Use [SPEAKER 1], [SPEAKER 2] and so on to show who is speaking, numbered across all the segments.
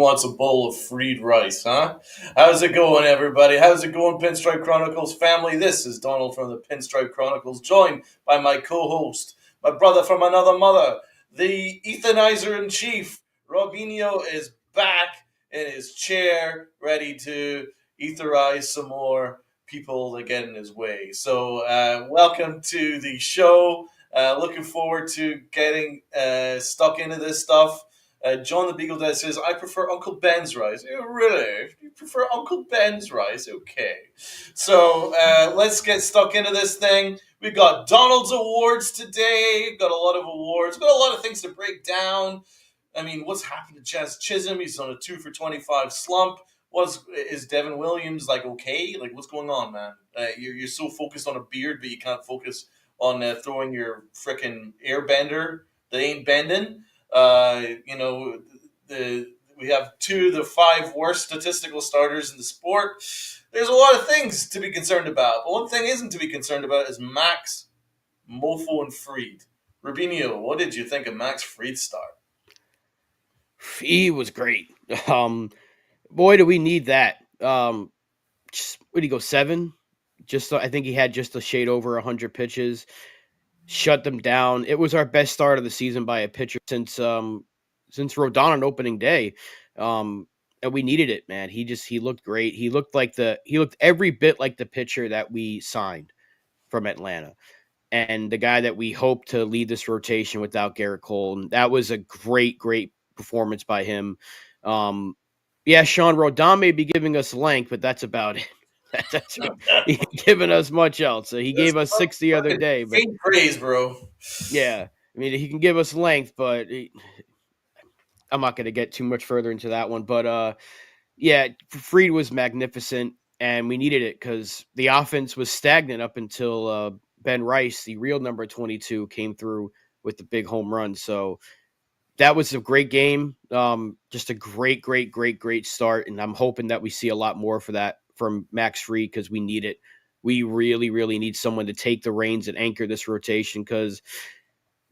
[SPEAKER 1] wants a bowl of fried rice, huh? How's it going, everybody? How's it going, Pinstripe Chronicles family? This is Donald from the Pinstripe Chronicles, joined by my co-host, my brother from another mother, the Ethanizer-in-Chief. Robinho is back in his chair, ready to etherize some more people that get in his way. So, welcome to the show. Looking forward to getting stuck into this stuff. John the Beagle Dad says, I prefer Uncle Ben's rice. Oh, really? You prefer Uncle Ben's rice? Okay. So let's get stuck into this thing. We've got Donald's Awards today. We've got a lot of awards. We've got a lot of things to break down. I mean, what's happened to Jazz Chisholm? He's on a 2 for 25 slump. Is Devin Williams like okay? Like, what's going on, man? You're so focused on a beard, but you can't focus on throwing your frickin' airbender that ain't bending. You know, we have 2 of the 5 worst statistical starters in the sport. There's a lot of things to be concerned about, but one thing isn't to be concerned about is Max, Mofo, and Fried. Rubinho, what did you think of Max Fried's start?
[SPEAKER 2] He was great. Boy, do we need that. Where did he go? 7. I think he had just a shade over 100 pitches. Shut them down. It was our best start of the season by a pitcher since Rodon on opening day. And we needed it, man. He looked great. He looked every bit like the pitcher that we signed from Atlanta. And the guy that we hope to lead this rotation without Garrett Cole. And that was a great, great performance by him. Yeah, Sean Rodon may be giving us length, but that's about it. That's he ain't giving us much else. He gave us 6 the other day, but
[SPEAKER 1] faint praise, bro.
[SPEAKER 2] yeah, I mean he can give us length, but I'm not going to get too much further into that one. But yeah, Fried was magnificent, and we needed it because the offense was stagnant up until Ben Rice, the real number 22, came through with the big home run. So that was a great game. Just a great, great, great, great start. And I'm hoping that we see a lot more for that from Max Fried because we need it. We really, really need someone to take the reins and anchor this rotation because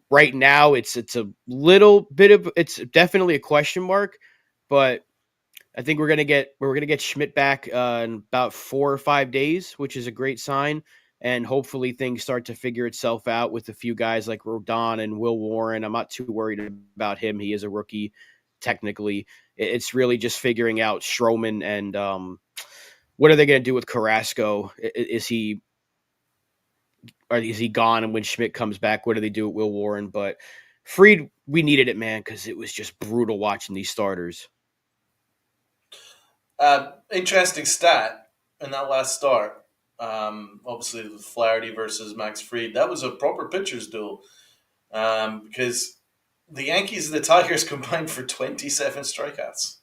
[SPEAKER 2] right now it's a little bit of it's definitely a question mark, but I think we're gonna get Schmidt back in about 4 or 5 days, which is a great sign. And hopefully things start to figure itself out with a few guys like Rodon and Will Warren. I'm not too worried about him. He is a rookie, technically. It's really just figuring out Stroman and what are they going to do with Carrasco? Is he gone? And when Schmidt comes back, what do they do with Will Warren? But Fried, we needed it, man, because it was just brutal watching these starters.
[SPEAKER 1] Interesting stat in that last start. Obviously, the Flaherty versus Max Fried. That was a proper pitcher's duel because the Yankees and the Tigers combined for 27 strikeouts.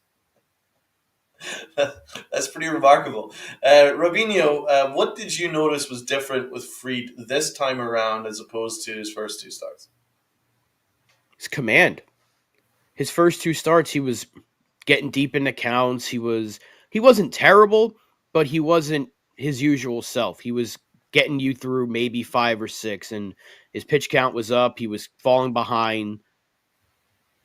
[SPEAKER 1] That's pretty remarkable. Robinho, what did you notice was different with Fried this time around as opposed to his first 2 starts?
[SPEAKER 2] His command. His first 2 starts, he was getting deep into counts. He wasn't terrible, but he wasn't his usual self. He was getting you through maybe 5 or 6, and his pitch count was up. He was falling behind.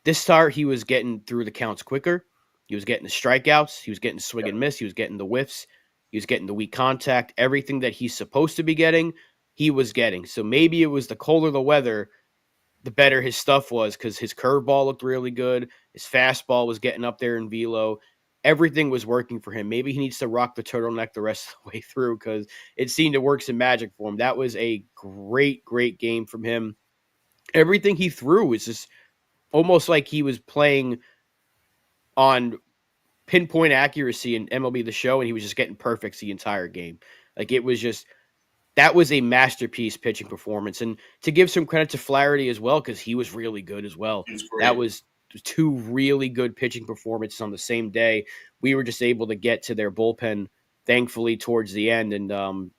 [SPEAKER 2] This start, he was getting through the counts quicker. He was getting the strikeouts. He was getting swing and miss. He was getting the whiffs. He was getting the weak contact. Everything that he's supposed to be getting, he was getting. So maybe it was the colder the weather, the better his stuff was because his curveball looked really good. His fastball was getting up there in velo. Everything was working for him. Maybe he needs to rock the turtleneck the rest of the way through because it seemed to work some magic for him. That was a great, great game from him. Everything he threw was just almost like he was playing on pinpoint accuracy in MLB The Show, and he was just getting perfects the entire game. Like it was just that was a masterpiece pitching performance. And to give some credit to Flaherty as well, because he was really good as well.
[SPEAKER 1] He was
[SPEAKER 2] That
[SPEAKER 1] great.
[SPEAKER 2] was 2 really good pitching performances on the same day. We were just able to get to their bullpen, thankfully, towards the end. And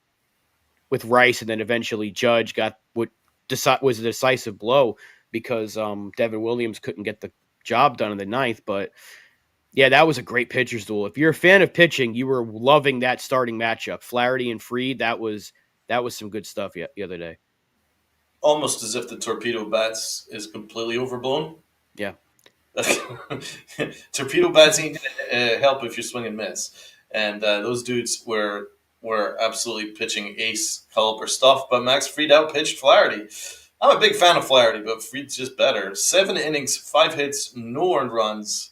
[SPEAKER 2] with Rice, and then eventually Judge got what was a decisive blow because Devin Williams couldn't get the job done in the ninth. But yeah, that was a great pitcher's duel. If you're a fan of pitching, you were loving that starting matchup. Flaherty and Fried, that was some good stuff the other day.
[SPEAKER 1] Almost as if the torpedo bats is completely overblown.
[SPEAKER 2] Yeah.
[SPEAKER 1] Torpedo bats ain't gonna help if you swing and miss. And those dudes were absolutely pitching ace caliber stuff. But Max Fried outpitched Flaherty. I'm a big fan of Flaherty, but Fried's just better. 7 innings, 5 hits, no earned runs,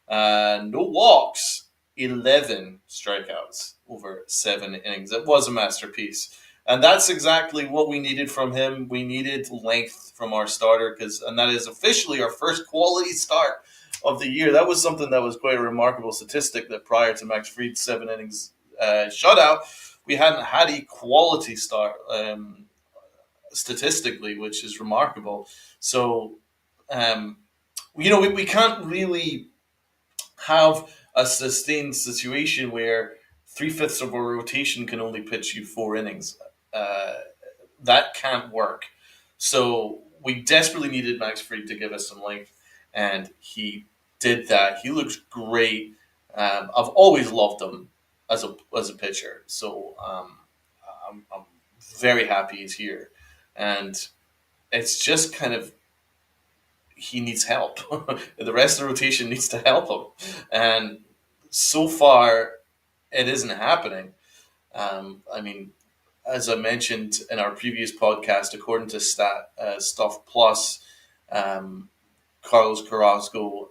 [SPEAKER 1] no walks, 11 strikeouts over 7 innings. It was a masterpiece. And that's exactly what we needed from him. We needed length from our starter, and that is officially our first quality start of the year. That was something that was quite a remarkable statistic, that prior to Max Fried's 7 innings shutout, we hadn't had a quality start statistically, which is remarkable. So, um, we can't really have a sustained situation where 3/5 of a rotation can only pitch you 4 innings. Uh, that can't work. So we desperately needed Max Fried to give us some length, and he did that. He looks great. I've always loved him as a pitcher. So I'm very happy he's here, and it's just kind of, he needs help. The rest of the rotation needs to help him, and so far it isn't happening. I mean, as I mentioned in our previous podcast, according to Stuff Plus, um, Carlos Carrasco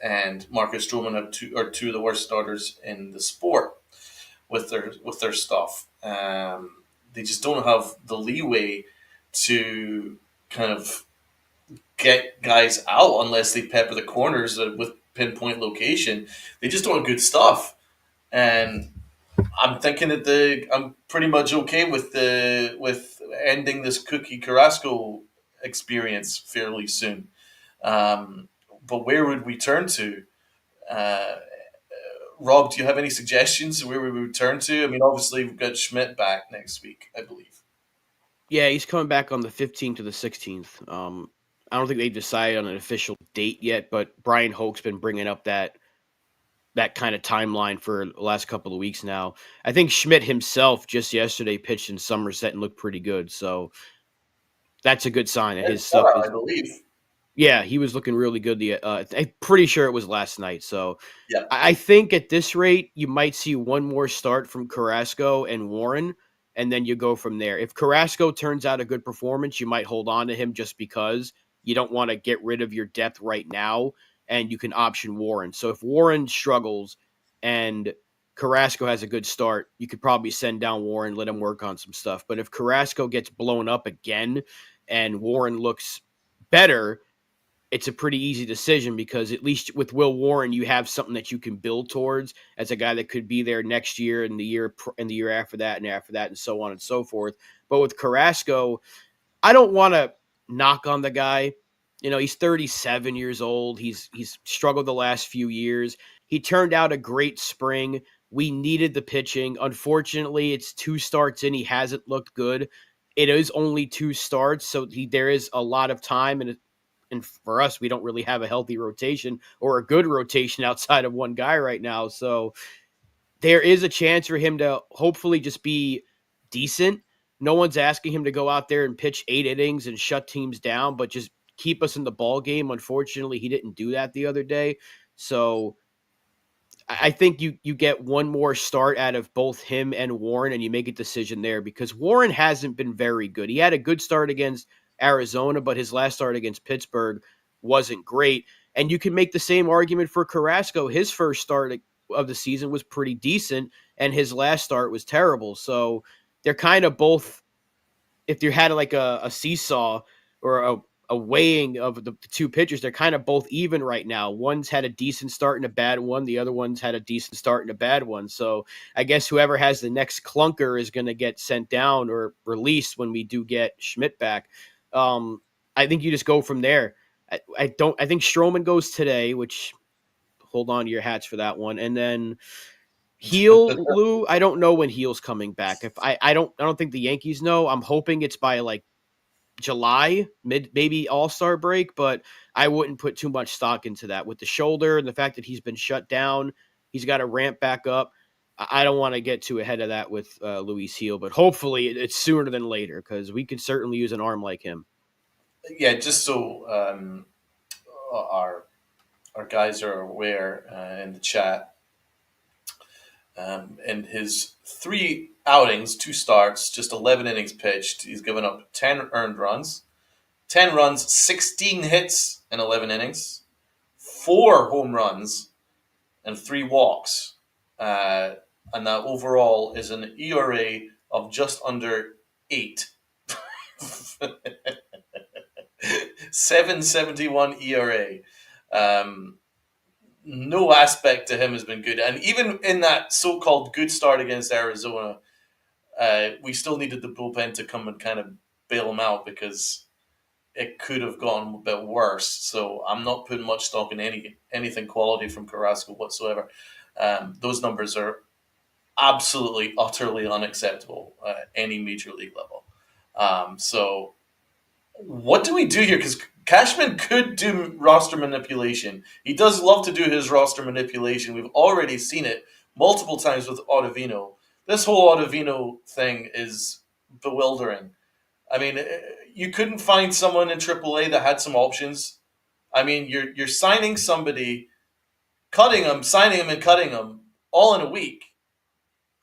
[SPEAKER 1] and Marcus Stroman are two of the worst starters in the sport with their stuff. They just don't have the leeway to kind of get guys out unless they pepper the corners with pinpoint location. They just don't have good stuff, and I'm thinking that I'm pretty much okay with ending this Cookie Carrasco experience fairly soon. But where would we turn to? Uh, Rob, do you have any suggestions where we would turn to? I mean, obviously we've got Schmidt back next week, I believe.
[SPEAKER 2] Yeah, he's coming back on the 15th to the 16th. I don't think they decided on an official date yet, but Brian Hoke's been bringing up that kind of timeline for the last couple of weeks now. I think Schmidt himself just yesterday pitched in Somerset and looked pretty good, so that's a good sign that
[SPEAKER 1] Yeah,
[SPEAKER 2] his stuff
[SPEAKER 1] I
[SPEAKER 2] is.
[SPEAKER 1] believe.
[SPEAKER 2] Yeah, he was looking really good. I'm pretty sure it was last night. So
[SPEAKER 1] Yeah,
[SPEAKER 2] I think at this rate, you might see one more start from Carrasco and Warren, and then you go from there. If Carrasco turns out a good performance, you might hold on to him just because you don't want to get rid of your depth right now, and you can option Warren. So if Warren struggles and Carrasco has a good start, you could probably send down Warren, let him work on some stuff. But if Carrasco gets blown up again and Warren looks better, it's a pretty easy decision because at least with Will Warren, you have something that you can build towards as a guy that could be there next year and the year after that and so on and so forth. But with Carrasco, I don't want to knock on the guy. He's 37 years old. He's struggled the last few years. He turned out a great spring. We needed the pitching. Unfortunately, it's 2 starts in. He hasn't looked good. It is only 2 starts, so there is a lot of time, and for us, we don't really have a healthy rotation or a good rotation outside of one guy right now. So there is a chance for him to hopefully just be decent. No one's asking him to go out there and pitch 8 innings and shut teams down, but just keep us in the ball game. Unfortunately, he didn't do that the other day. So I think you get one more start out of both him and Warren, and you make a decision there because Warren hasn't been very good. He had a good start against Arizona, but his last start against Pittsburgh wasn't great. And you can make the same argument for Carrasco. His first start of the season was pretty decent, and his last start was terrible. So they're kind of both, if you had like a seesaw or a weighing of the two pitchers, they're kind of both even right now. One's had a decent start and a bad one. The other one's had a decent start and a bad one. So I guess whoever has the next clunker is going to get sent down or released when we do get Schmidt back. I think you just go from there. I think Stroman goes today, which hold on to your hats for that one. And then Lou, I don't know when Heel's coming back. If I don't think the Yankees know. I'm hoping it's by like July, maybe All-Star break, but I wouldn't put too much stock into that. With the shoulder and the fact that he's been shut down, he's got to ramp back up. I don't want to get too ahead of that with Luis Heel, but hopefully it's sooner than later because we could certainly use an arm like him.
[SPEAKER 1] yeah. Just so our our guys are aware in the chat, in his three outings, two starts, just 11 innings pitched, he's given up 10 earned runs, 10 runs, 16 hits in 11 innings, four home runs, and three walks. Uh, and that overall is an ERA of just under 8. 771 ERA. Um, no aspect to him has been good. And even in that so called good start against Arizona, we still needed the bullpen to come and kind of bail him out because it could have gone a bit worse. So I'm not putting much stock in anything quality from Carrasco whatsoever. Those numbers are absolutely, utterly unacceptable at any major league level. So what do we do here? Because Cashman could do roster manipulation. He does love to do his roster manipulation. We've already seen it multiple times with Ottavino. This whole Ottavino thing is bewildering. I mean, you couldn't find someone in AAA that had some options. I mean, you're signing somebody, cutting them, signing them, and cutting them all in a week.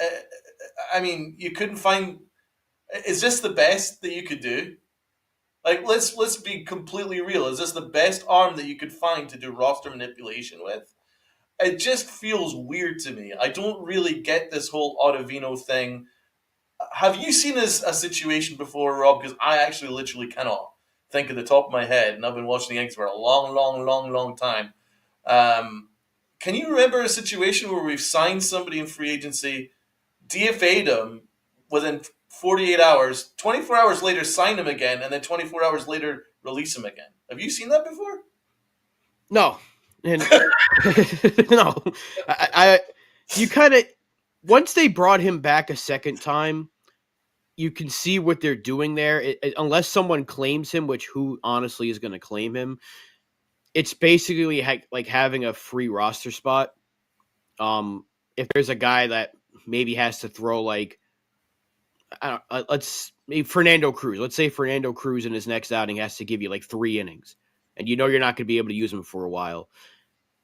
[SPEAKER 1] Uh, I mean, you couldn't find. Is this the best that you could do? Like, let's be completely real. Is this the best arm that you could find to do roster manipulation with? It just feels weird to me. I don't really get this whole Ottavino thing. Have you seen a situation before, Rob? Because I actually literally cannot think at the top of my head, and I've been watching the Yankees for a long, long, long, long time. Um, can you remember a situation where we've signed somebody in free agency, DFA'd them within 48 hours, 24 hours later sign him again, and then 24 hours later release him again? Have you seen that before?
[SPEAKER 2] No, and no, I you kind of once they brought him back a second time, you can see what they're doing there. Unless someone claims him, which who honestly is going to claim him, it's basically like having a free roster spot. If there's a guy that maybe has to throw like I don't, let's maybe Fernando Cruz. Let's say Fernando Cruz in his next outing has to give you like 3 innings, and you know you're not going to be able to use him for a while.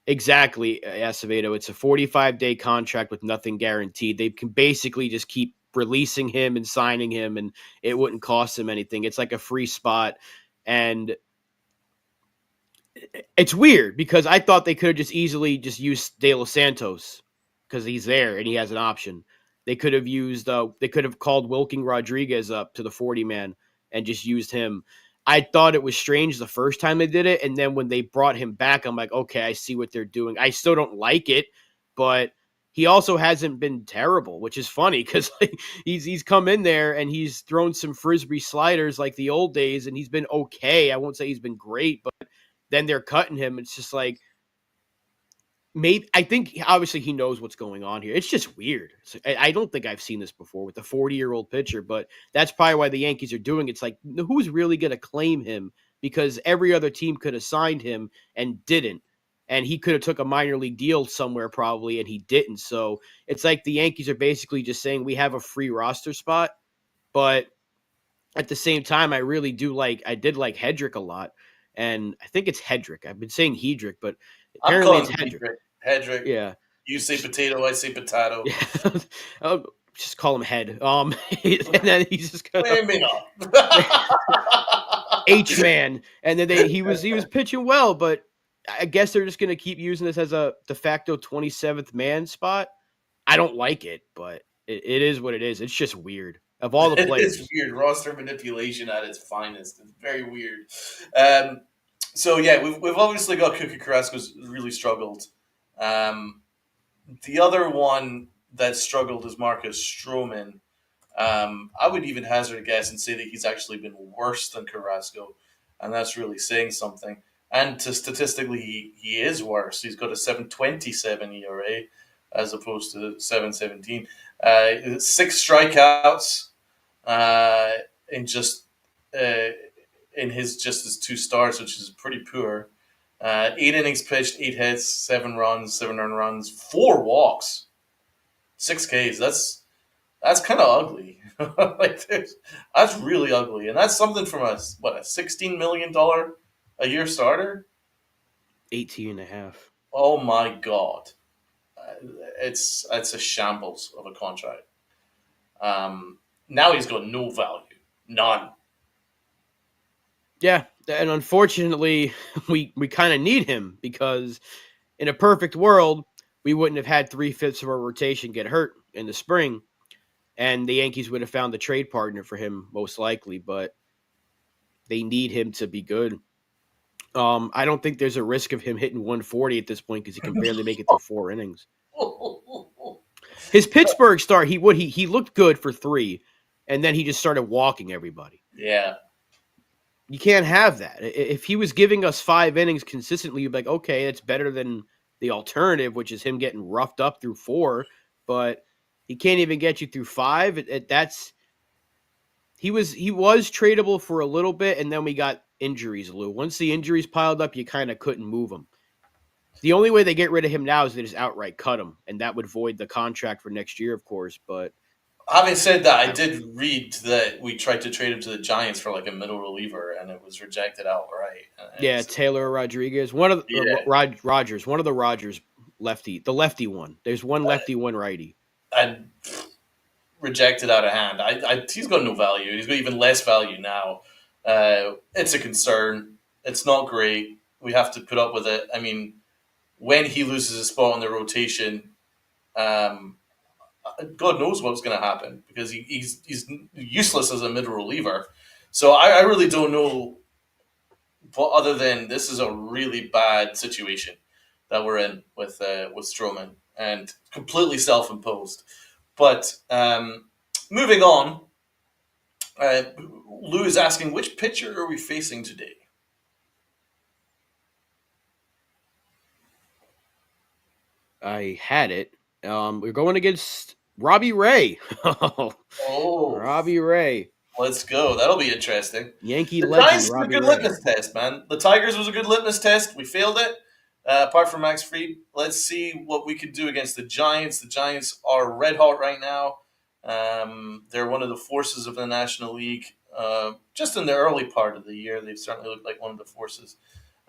[SPEAKER 2] Exactly, Acevedo. It's a 45-day contract with nothing guaranteed. They can basically just keep releasing him and signing him, and it wouldn't cost him anything. It's like a free spot, and it's weird because I thought they could have just easily just used De Los Santos because he's there and he has an option. They could have used they could have called Wilking Rodriguez up to the 40 man and just used him. I thought it was strange the first time they did it, and then when they brought him back, I'm like, okay, I see what they're doing. I still don't like it, but he also hasn't been terrible, which is funny because like, he's come in there and he's thrown some frisbee sliders like the old days, and he's been okay. I won't say he's been great, but then they're cutting him. It's just like maybe I think obviously he knows what's going on here. It's just weird. I don't think I've seen this before with a 40-year-old pitcher, but that's probably why the Yankees are doing it. It's like who's really going to claim him because every other team could have signed him and didn't. And he could have took a minor league deal somewhere probably and he didn't. So it's like the Yankees are basically just saying we have a free roster spot, but at the same time, I did like Hedrick a lot. And I think it's Hedrick. I've been saying Hedrick, but
[SPEAKER 1] I'm
[SPEAKER 2] apparently it's
[SPEAKER 1] calling
[SPEAKER 2] Hedrick.
[SPEAKER 1] him Hedrick.
[SPEAKER 2] Yeah.
[SPEAKER 1] You say potato, I say potato.
[SPEAKER 2] Yeah. I'll just call him Head. And then he's just gonna
[SPEAKER 1] Maybe not.
[SPEAKER 2] H man. And then he was pitching well, but I guess they're just gonna keep using this as a de facto 27th man spot. I don't like it, but it is what it is. It's just weird. Of all the
[SPEAKER 1] It is
[SPEAKER 2] players.
[SPEAKER 1] weird. Roster manipulation at its finest. It's very weird. Um, so yeah, we've obviously got Cookie Carrasco's really struggled. Um, the other one that struggled is Marcus Stroman. I would even hazard a guess and say that he's actually been worse than Carrasco, and that's really saying something. And statistically, he is worse. He's got a 7.27 ERA as opposed to 7.17. Six strikeouts uh, in just uh, in his two starts, which is pretty poor. 8 innings pitched, 8 hits, 7 runs, 7 earned runs, 4 walks, 6 Ks. That's kind of ugly. That's really ugly, and that's something from a $16 million a year starter.
[SPEAKER 2] 18.5.
[SPEAKER 1] Oh my god, Uh, it's a shambles of a contract. Um, Now he's got no value, none.
[SPEAKER 2] Yeah, and unfortunately, we kind of need him because in a perfect world, we wouldn't have had 3/5 of our rotation get hurt in the spring, and the Yankees would have found the trade partner for him most likely. But they need him to be good. I don't think there's a risk of him hitting 140 at this point because he can barely make it through 4 innings. His Pittsburgh start, he looked good for 3, and then he just started walking everybody.
[SPEAKER 1] Yeah,
[SPEAKER 2] You can't have that. If he was giving us 5 innings consistently, you'd be like, okay, it's better than the alternative, which is him getting roughed up through 4. But he can't even get you through 5. That's he was tradable for a little bit, and then we got injuries, Lou. Once the injuries piled up, you kind of couldn't move him. The only way they get rid of him now is they just outright cut him, and that would void the contract for next year, of course. But
[SPEAKER 1] having said that, I
[SPEAKER 2] I don't.
[SPEAKER 1] did read that we tried to trade him to the Giants for like a middle reliever, and it was rejected outright. And
[SPEAKER 2] Yeah,
[SPEAKER 1] it's
[SPEAKER 2] Taylor Rodriguez, one of the,
[SPEAKER 1] yeah,
[SPEAKER 2] Rogers, one of the Rogers lefty, the lefty one. There's one lefty, one righty.
[SPEAKER 1] and rejected out of hand. He's got no value. He's got even less value now. It's a concern. It's not great. We have to put up with it. I mean, when he loses a spot in the rotation, um, God knows what's going to happen because he's useless as a middle reliever. So I really don't know. But other than this is a really bad situation that we're in with Strowman and completely self imposed. But moving on, Lou is asking which pitcher are we facing today?
[SPEAKER 2] I had it. We're going against Robbie Ray.
[SPEAKER 1] Oh,
[SPEAKER 2] Robbie Ray,
[SPEAKER 1] let's go. That'll be interesting.
[SPEAKER 2] Yankee
[SPEAKER 1] The
[SPEAKER 2] legend,
[SPEAKER 1] Giants was a
[SPEAKER 2] Robbie
[SPEAKER 1] good
[SPEAKER 2] Ray.
[SPEAKER 1] litmus test, man. The Tigers was a good litmus test. We failed it. Apart from Max Fried, let's see what we can do against the Giants. The Giants are red hot right now. They're one of the forces of the National League. Just in the early part of the year, they've certainly looked like one of the forces.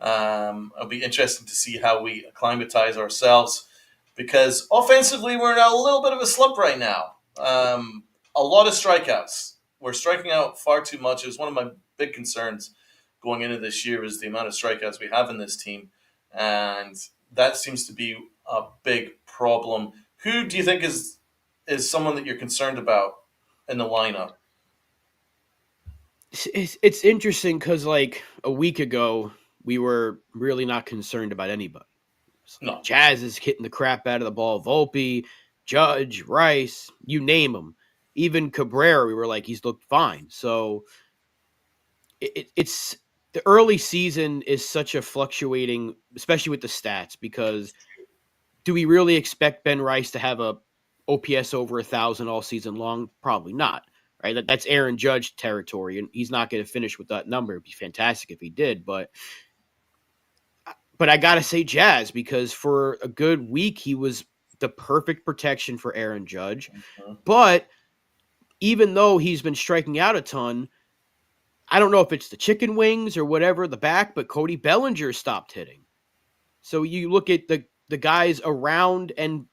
[SPEAKER 1] It'll be interesting to see how we acclimatize ourselves because offensively, we're in a little bit of a slump right now. A lot of strikeouts. We're striking out far too much. It was one of my big concerns going into this year is the amount of strikeouts we have in this team, and that seems to be a big problem. Who do you think is someone that you're concerned about in the lineup?
[SPEAKER 2] It's interesting because like a week ago, we were really not concerned about anybody. It's like
[SPEAKER 1] No,
[SPEAKER 2] Jazz is hitting the crap out of the ball. Volpe, Judge, Rice, you name them. Even Cabrera, we were like, he's looked fine. So it's the early season is such a fluctuating, especially with the stats, because do we really expect Ben Rice to have a OPS over 1,000 all season long? Probably not. Right, that's Aaron Judge territory, and he's not going to finish with that number. It'd be fantastic if he did, but I gotta say Jazz because for a good week he was the perfect protection for Aaron Judge. But even though he's been striking out a ton, I don't know if it's the chicken wings or whatever the back, but Cody Bellinger stopped hitting. So you look at the guys around and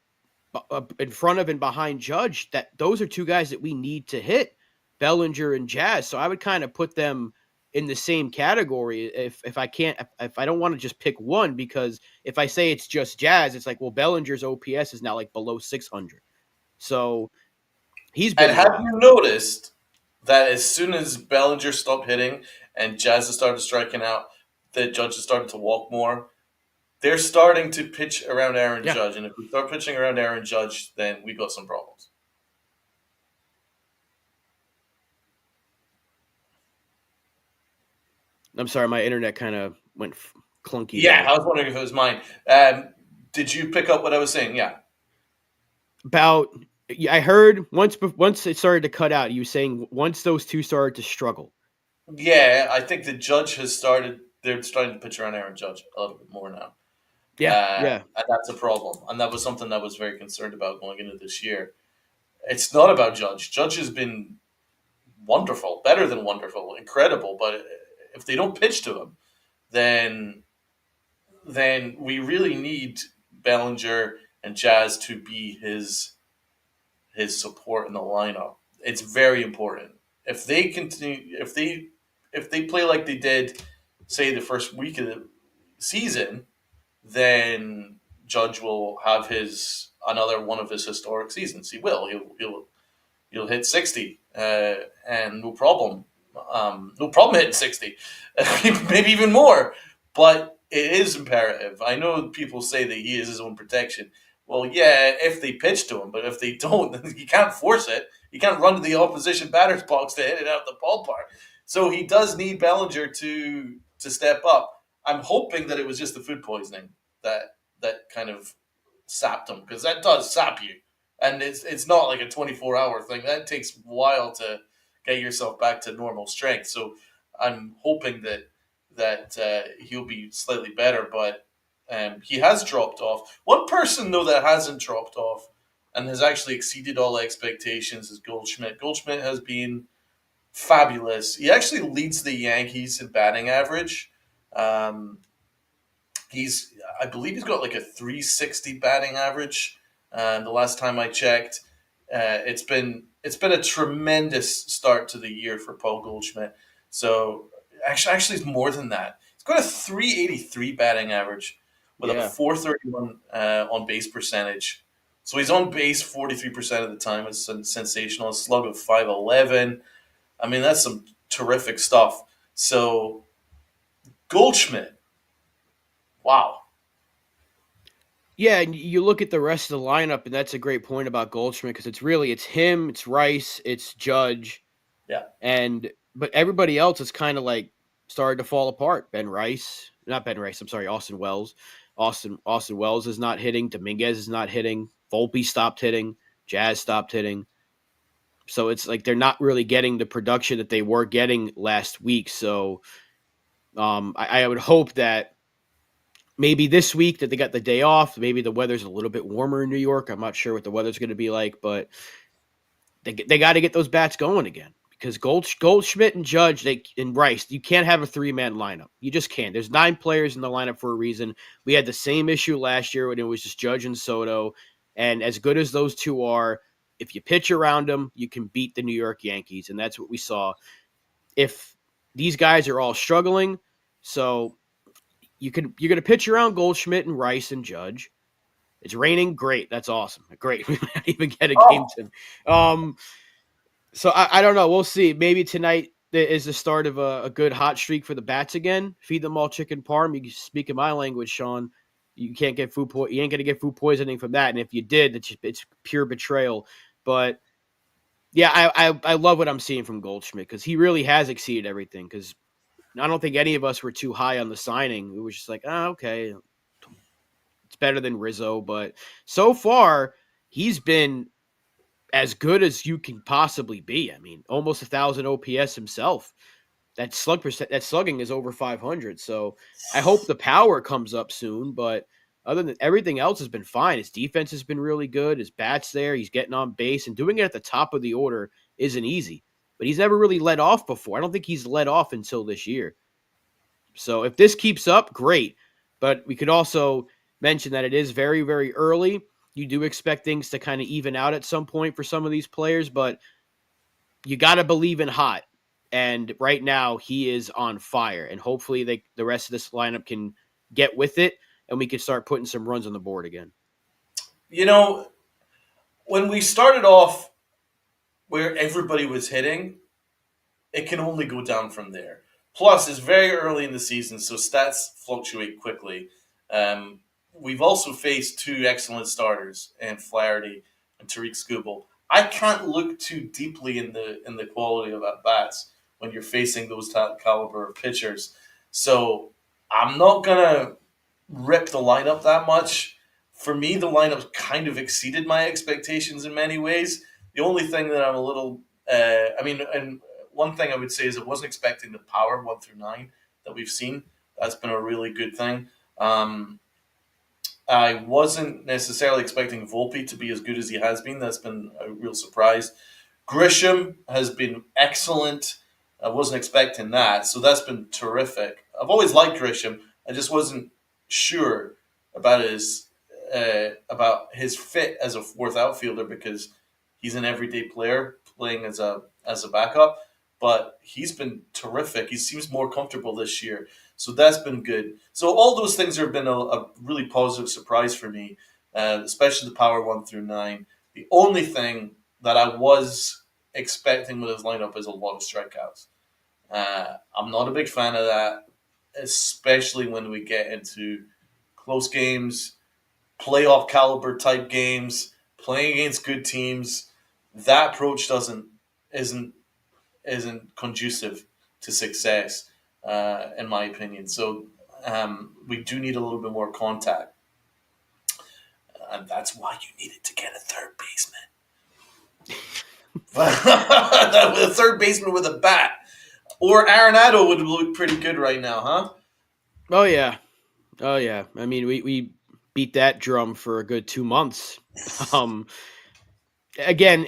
[SPEAKER 2] in front of and behind Judge, that those are two guys that we need to hit, Bellinger and Jazz. So I would kind of put them in the same category if I can't if I don't want to just pick one because if I say it's just Jazz, it's like well Bellinger's OPS is now like below 600. So he's
[SPEAKER 1] and
[SPEAKER 2] been
[SPEAKER 1] have
[SPEAKER 2] rough.
[SPEAKER 1] you noticed that as soon as Bellinger stopped hitting and Jazz has started striking out, the Judge has started to walk more? They're starting to pitch around Aaron
[SPEAKER 2] Yeah.
[SPEAKER 1] Judge, and if we start pitching around Aaron Judge, then we got some problems.
[SPEAKER 2] I'm sorry, my internet kind of went clunky
[SPEAKER 1] Yeah,
[SPEAKER 2] there.
[SPEAKER 1] I was wondering if it was mine. Did you pick up what I was saying? Yeah,
[SPEAKER 2] About I heard once it started to cut out, you saying once those two started to struggle.
[SPEAKER 1] yeah. I think the Judge has started. They're starting to pitch around Aaron Judge a little bit more now,
[SPEAKER 2] Yeah, yeah.
[SPEAKER 1] and that's a problem. And that was something that I was very concerned about going into this year. It's not about Judge. Judge has been wonderful, better than wonderful, incredible. But if they don't pitch to him, then then we really need Bellinger and Jazz to be his support in the lineup. It's very important. If they continue, if they play like they did, say the first week of the season, then Judge will have his another one of his historic seasons. He will. He'll hit 60, and no problem. No problem hitting 60, maybe even more. But it is imperative. I know people say that he is his own protection. Well, yeah, if they pitch to him, but if they don't, then you can't force it. You can't run to the opposition batter's box to hit it out of the ballpark. So he does need Bellinger to step up. I'm hoping that it was just the food poisoning that kind of sapped him, because that does sap you, and it's not like a 24-hour thing. That takes a while to get yourself back to normal strength. So I'm hoping that he'll be slightly better, but he has dropped off. One person though that hasn't dropped off and has actually exceeded all expectations is Goldschmidt. Goldschmidt has been fabulous. He actually leads the Yankees in batting average. Um, I believe he's got like a 360 batting average. And the last time I checked, it's been a tremendous start to the year for Paul Goldschmidt. So actually, it's more than that. He's got a 383 batting average with a
[SPEAKER 2] Yeah.
[SPEAKER 1] 431 on base percentage. So he's on base 43% of the time. It's sensational. A slug of 511. I mean, that's some terrific stuff. So Goldschmidt, wow.
[SPEAKER 2] Yeah, and you look at the rest of the lineup, and that's a great point about Goldschmidt because it's him, it's Rice, it's Judge,
[SPEAKER 1] Yeah.
[SPEAKER 2] and but everybody else is kind of like started to fall apart. Ben Rice, not Ben Rice. I'm sorry, Austin Wells. Austin Wells is not hitting. Dominguez is not hitting. Volpe stopped hitting. Jazz stopped hitting. So it's like they're not really getting the production that they were getting last week. So I would hope that maybe this week that they got the day off, maybe the weather's a little bit warmer in New York. I'm not sure what the weather's going to be like, but they got to get those bats going again because Goldschmidt and Judge and Rice, you can't have a 3-man lineup. You just can't. There's 9 players in the lineup for a reason. We had the same issue last year when it was just Judge and Soto, and as good as those two are, if you pitch around them, you can beat the New York Yankees, and that's what we saw. If these guys are all struggling, so you're going to pitch around Goldschmidt and Rice and Judge. It's raining, great. That's awesome. Great. We might even get a game
[SPEAKER 1] Oh,
[SPEAKER 2] to. So I don't know. We'll see. Maybe tonight is the start of a good hot streak for the bats again. Feed them all chicken parm. You speak in my language, Sean. You can't get you ain't gonna get food poisoning from that. And if you did, it's pure betrayal. But yeah, I love what I'm seeing from Goldschmidt because he really has exceeded everything. Because I don't think any of us were too high on the signing. It was just like, okay, it's better than Rizzo. But so far, he's been as good as you can possibly be. I mean, almost 1,000 OPS himself. That slugging is over 500. So I hope the power comes up soon. But other than everything else has been fine. His defense has been really good. His bat's there. He's getting on base and doing it at the top of the order isn't easy. But he's never really led off before. I don't think he's led off until this year. So if this keeps up, great. But we could also mention that it is very, very early. You do expect things to kind of even out at some point for some of these players, but you got to believe in Hot. And right now, he is on fire. And hopefully, the rest of this lineup can get with it, and we can start putting some runs on the board again.
[SPEAKER 1] you know, when we started off where everybody was hitting, it can only go down from there. Plus, it's very early in the season, so stats fluctuate quickly. Um, we've also faced 2 excellent starters in Flaherty and Tariq Skubal. I can't look too deeply in the quality of at bats when you're facing those caliber of pitchers. So I'm not gonna rip the lineup that much. For me, the lineup kind of exceeded my expectations in many ways. The only thing that I'm a little, I mean, and one thing I would say is I wasn't expecting the power 1 through 9 that we've seen. That's been a really good thing. I wasn't necessarily expecting Volpe to be as good as he has been. That's been a real surprise. Grisham has been excellent. I wasn't expecting that, so that's been terrific. I've always liked Grisham. I just wasn't sure about his fit as a fourth outfielder because he's an everyday player playing as a backup. But he's been terrific. He seems more comfortable this year, so that's been good. So all those things have been a really positive surprise for me, especially the power 1 through 9. The only thing that I was expecting with his lineup is a lot of strikeouts. I'm not a big fan of that, especially when we get into close games, playoff caliber type games, playing against good teams. That approach doesn't isn't isn't conducive to success, in my opinion. So we do need a little bit more contact, and that's why you needed to get a third baseman. A third baseman with a bat, or Arenado would look pretty good right now, huh?
[SPEAKER 2] Oh yeah, oh yeah. I mean, we beat that drum for a good 2 months. Um, again,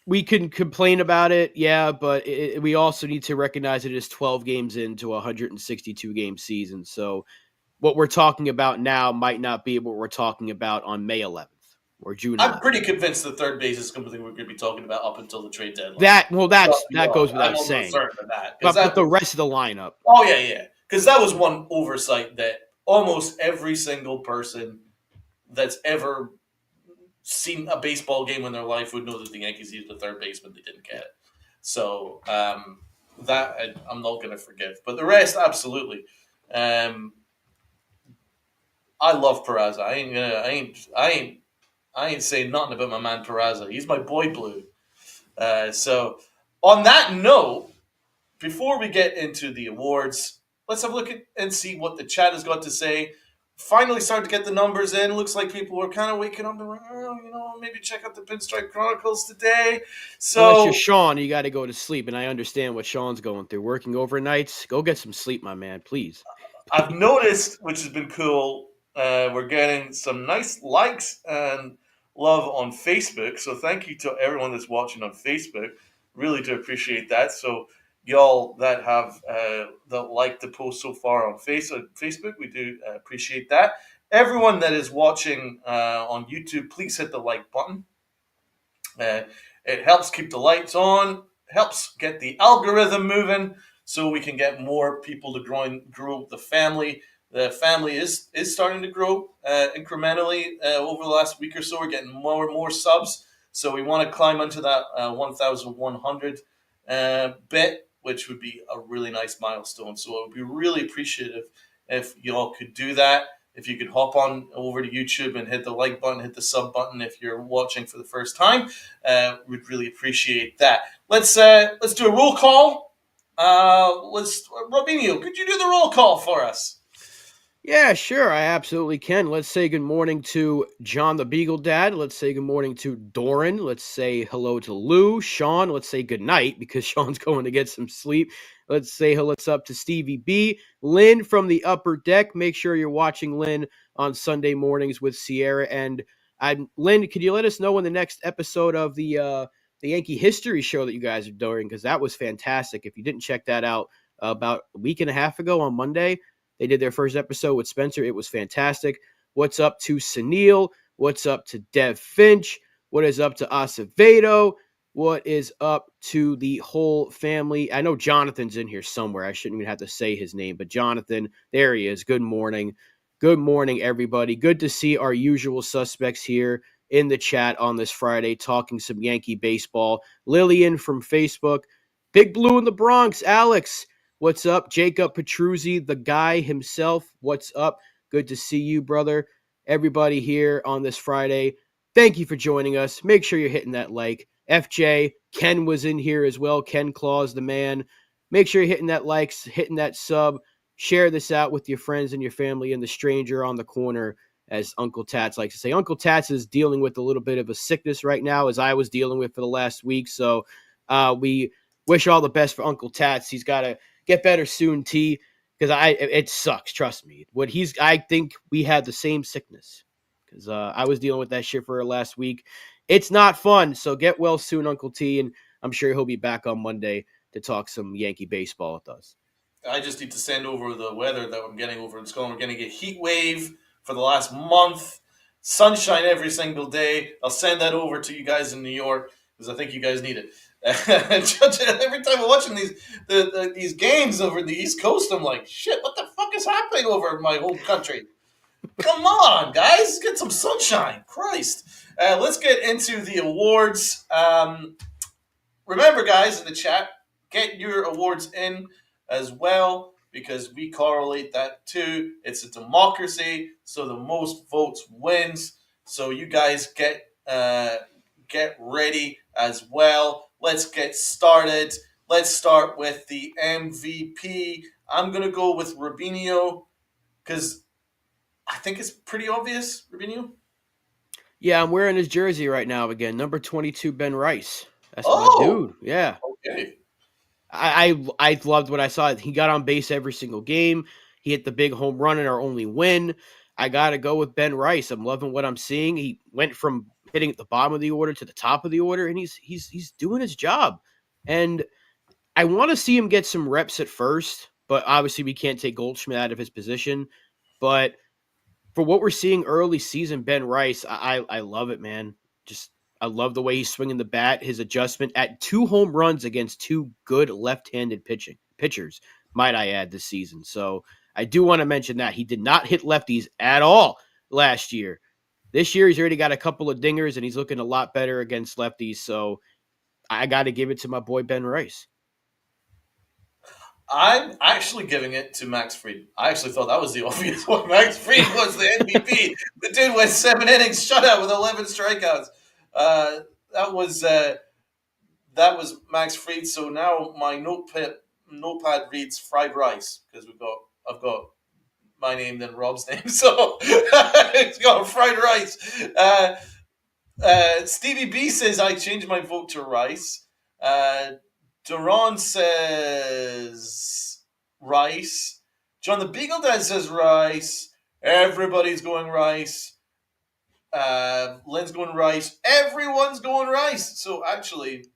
[SPEAKER 2] we can complain about it, yeah, but we also need to recognize it is 12 games into a 162 game season. So what we're talking about now might not be what we're talking about on May 11th or June
[SPEAKER 1] I'm
[SPEAKER 2] 11th.
[SPEAKER 1] pretty convinced the third base is something we're going to be talking about up until the trade deadline.
[SPEAKER 2] That goes
[SPEAKER 1] I'm
[SPEAKER 2] without
[SPEAKER 1] almost
[SPEAKER 2] saying.
[SPEAKER 1] certain of that because
[SPEAKER 2] But
[SPEAKER 1] that
[SPEAKER 2] the
[SPEAKER 1] was
[SPEAKER 2] rest of the lineup,
[SPEAKER 1] oh yeah because that was one oversight that almost every single person that's ever seen a baseball game in their life would know that the Yankees needed a third baseman. They didn't get
[SPEAKER 2] yeah.
[SPEAKER 1] it, so that I'm not going to forgive. But the rest, absolutely. Um, I love Peraza. I ain't saying nothing about my man Peraza. He's my boy blue. So, on that note, before we get into the awards, let's have a look at and see what the chat has got to say. Finally, starting to get the numbers in. Looks like people are kind of waking up and like, oh, maybe check out the Pinstripe Chronicles today.
[SPEAKER 2] Unless you're
[SPEAKER 1] So
[SPEAKER 2] Sean, you got to go to sleep, and I understand what Sean's going through. Working overnights, go get some sleep, my man, please.
[SPEAKER 1] I've noticed, which has been cool, we're getting some nice likes and love on Facebook. So thank you to everyone that's watching on Facebook. Really do appreciate that. So y'all that have that liked the post so far on Facebook, we do appreciate that. Everyone that is watching on YouTube, please hit the like button. Uh, it helps keep the lights on, helps get the algorithm moving, so we can get more people to grow the family. The family is starting to grow incrementally over the last week or so. We're getting more and more subs, so we want to climb into that 1,100 bit, which would be a really nice milestone. So it would be really appreciative if y'all could do that. If you could hop on over to YouTube and hit the like button, hit the sub button if you're watching for the first time, we'd really appreciate that. Let's do a roll call. Robinho, could you do the roll call for us?
[SPEAKER 2] Yeah, sure, I absolutely can. Let's say good morning to John the Beagle Dad. Let's say good morning to Doran. Let's say hello to Lou. Sean, let's say good night because Sean's going to get some sleep. Let's say hello up to Stevie B. Lynn from the upper deck. Make sure you're watching Lynn on Sunday mornings with Sierra. And Lynn, could you let us know when the next episode of the Yankee History Show that you guys are doing? Because that was fantastic. If you didn't check that out about a week and a half ago on Monday, they did their first episode with Spencer. It was fantastic. What's up to Sunil? What's up to Dev Finch? What is up to Acevedo? What is up to the whole family? I know Jonathan's in here somewhere. I shouldn't even have to say his name, but Jonathan, there he is. Good morning. Good morning, everybody. Good to see our usual suspects here in the chat on this Friday talking some Yankee baseball. Lillian from Facebook. Big Blue in the Bronx. Alex. What's up? Jacob Petruzzi, the guy himself. What's up? Good to see you, brother. Everybody here on this Friday. Thank you for joining us. Make sure you're hitting that like. FJ, Ken was in here as well. Ken Claus, the man. Make sure you're hitting that likes, hitting that sub. Share this out with your friends and your family and the stranger on the corner, as Uncle Tats likes to say. Uncle Tats is dealing with a little bit of a sickness right now, as I was dealing with for the last week. So we wish all the best for Uncle Tats. He's got to get better soon, T, because it sucks. Trust me. I think we had the same sickness because I was dealing with that shit for last week. It's not fun. So get well soon, Uncle T, and I'm sure he'll be back on Monday to talk some Yankee baseball with us.
[SPEAKER 1] I just need to send over the weather that I'm getting over in Scotland. We're going to get heat wave for the last month, sunshine every single day. I'll send that over to you guys in New York because I think you guys need it. Every time I'm watching these games over the East Coast, I'm like, shit, what the fuck is happening over in my home country? Come on, guys, get some sunshine. Christ. Let's get into the awards. Remember, guys, in the chat, get your awards in as well because we correlate that too. It's a democracy, so the most votes wins. So you guys get ready as well. Let's get started. Let's start with the MVP. I'm gonna go with Rubinho because I think it's pretty obvious. Rubinho.
[SPEAKER 2] Yeah, I'm wearing his jersey right now again. Number 22, Ben Rice. That's my
[SPEAKER 1] Oh,
[SPEAKER 2] dude. Yeah.
[SPEAKER 1] okay.
[SPEAKER 2] I loved what I saw. He got on base every single game. He hit the big home run in our only win. I got to go with Ben Rice. I'm loving what I'm seeing. He went from hitting at the bottom of the order to the top of the order, and he's doing his job. And I want to see him get some reps at first, but obviously we can't take Goldschmidt out of his position. But for what we're seeing early season, Ben Rice, I love it, man. Just I love the way he's swinging the bat, his adjustment at 2 home runs against 2 good left-handed pitchers, might I add, this season. So I do want to mention that he did not hit lefties at all last year. This year he's already got a couple of dingers and he's looking a lot better against lefties. So I got to give it to my boy Ben Rice.
[SPEAKER 1] I'm actually giving it to Max Fried. I actually thought that was the obvious one. Max Fried was the MVP. The dude went 7 innings, shutout with 11 strikeouts. Uh, that was uh, that was Max Fried. So now my notepad reads fried rice because I've got my name then Rob's name, so it's got fried rice. Stevie B says I changed my vote to rice. Duran says rice. John the Beagle Dad says rice. Everybody's going rice. Lynn's going rice. Everyone's going rice. So actually,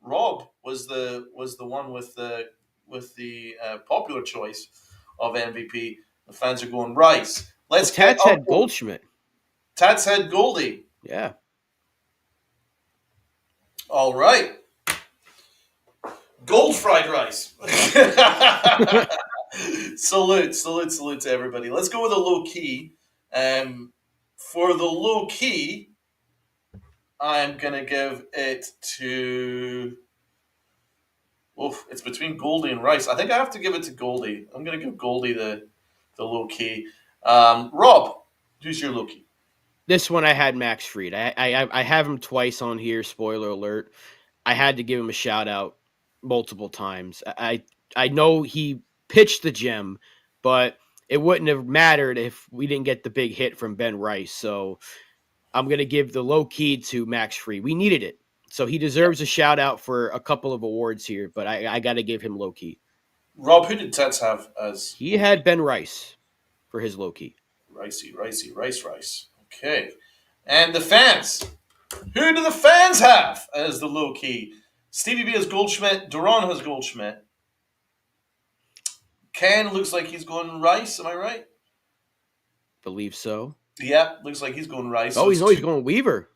[SPEAKER 1] Rob was the one with the popular choice of MVP. The fans are going rice.
[SPEAKER 2] Well,
[SPEAKER 1] Let's get
[SPEAKER 2] Tats
[SPEAKER 1] up.
[SPEAKER 2] had Goldschmidt.
[SPEAKER 1] Tats had Goldie.
[SPEAKER 2] Yeah.
[SPEAKER 1] All right. Gold fried rice. salute to everybody. Let's go with a low key. For the low key, I'm gonna give it to. Oof, it's between Goldie and Rice. I think I have to give it to Goldie. I'm gonna give Goldie the low key. Rob, who's your low key?
[SPEAKER 2] This one I had Max Fried. I have him twice on here. Spoiler alert. I had to give him a shout out multiple times. I know he pitched the gem, but it wouldn't have mattered if we didn't get the big hit from Ben Rice. So I'm gonna give the low key to Max Fried. We needed it. So he
[SPEAKER 1] Yeah.
[SPEAKER 2] deserves a shout out for a couple of awards here, but I got to give him low key.
[SPEAKER 1] Rob, who did Tats have as
[SPEAKER 2] He
[SPEAKER 1] low key?
[SPEAKER 2] had Ben Rice for his low key.
[SPEAKER 1] Rice. Okay. And the fans. Who do the fans have as the low key? Stevie B has Goldschmidt. Duran has Goldschmidt. Ken looks like he's going Rice. Am I right?
[SPEAKER 2] Believe so.
[SPEAKER 1] Yeah, looks like he's going Rice. So
[SPEAKER 2] Oh,
[SPEAKER 1] it's
[SPEAKER 2] he's
[SPEAKER 1] two.
[SPEAKER 2] going Weaver.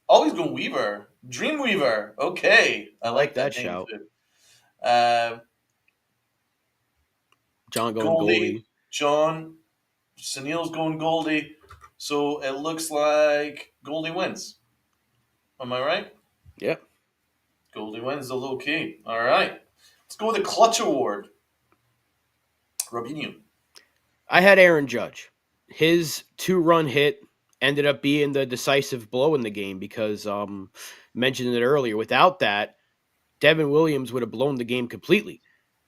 [SPEAKER 1] Oh, he's going Weaver. Dreamweaver. Okay. I
[SPEAKER 2] I like
[SPEAKER 1] like that
[SPEAKER 2] that
[SPEAKER 1] name
[SPEAKER 2] shout.
[SPEAKER 1] too. Uh,
[SPEAKER 2] John going
[SPEAKER 1] Goldie,
[SPEAKER 2] Goldie.
[SPEAKER 1] John, Sunil's going Goldie. So it looks like Goldie wins. Am I right?
[SPEAKER 2] Yep.
[SPEAKER 1] Goldie wins the low key. All right. Let's go with the Clutch Award. Robinho.
[SPEAKER 2] I had Aaron Judge. His 2-run hit ended up being the decisive blow in the game because mentioned it earlier. Without that, Devin Williams would have blown the game completely.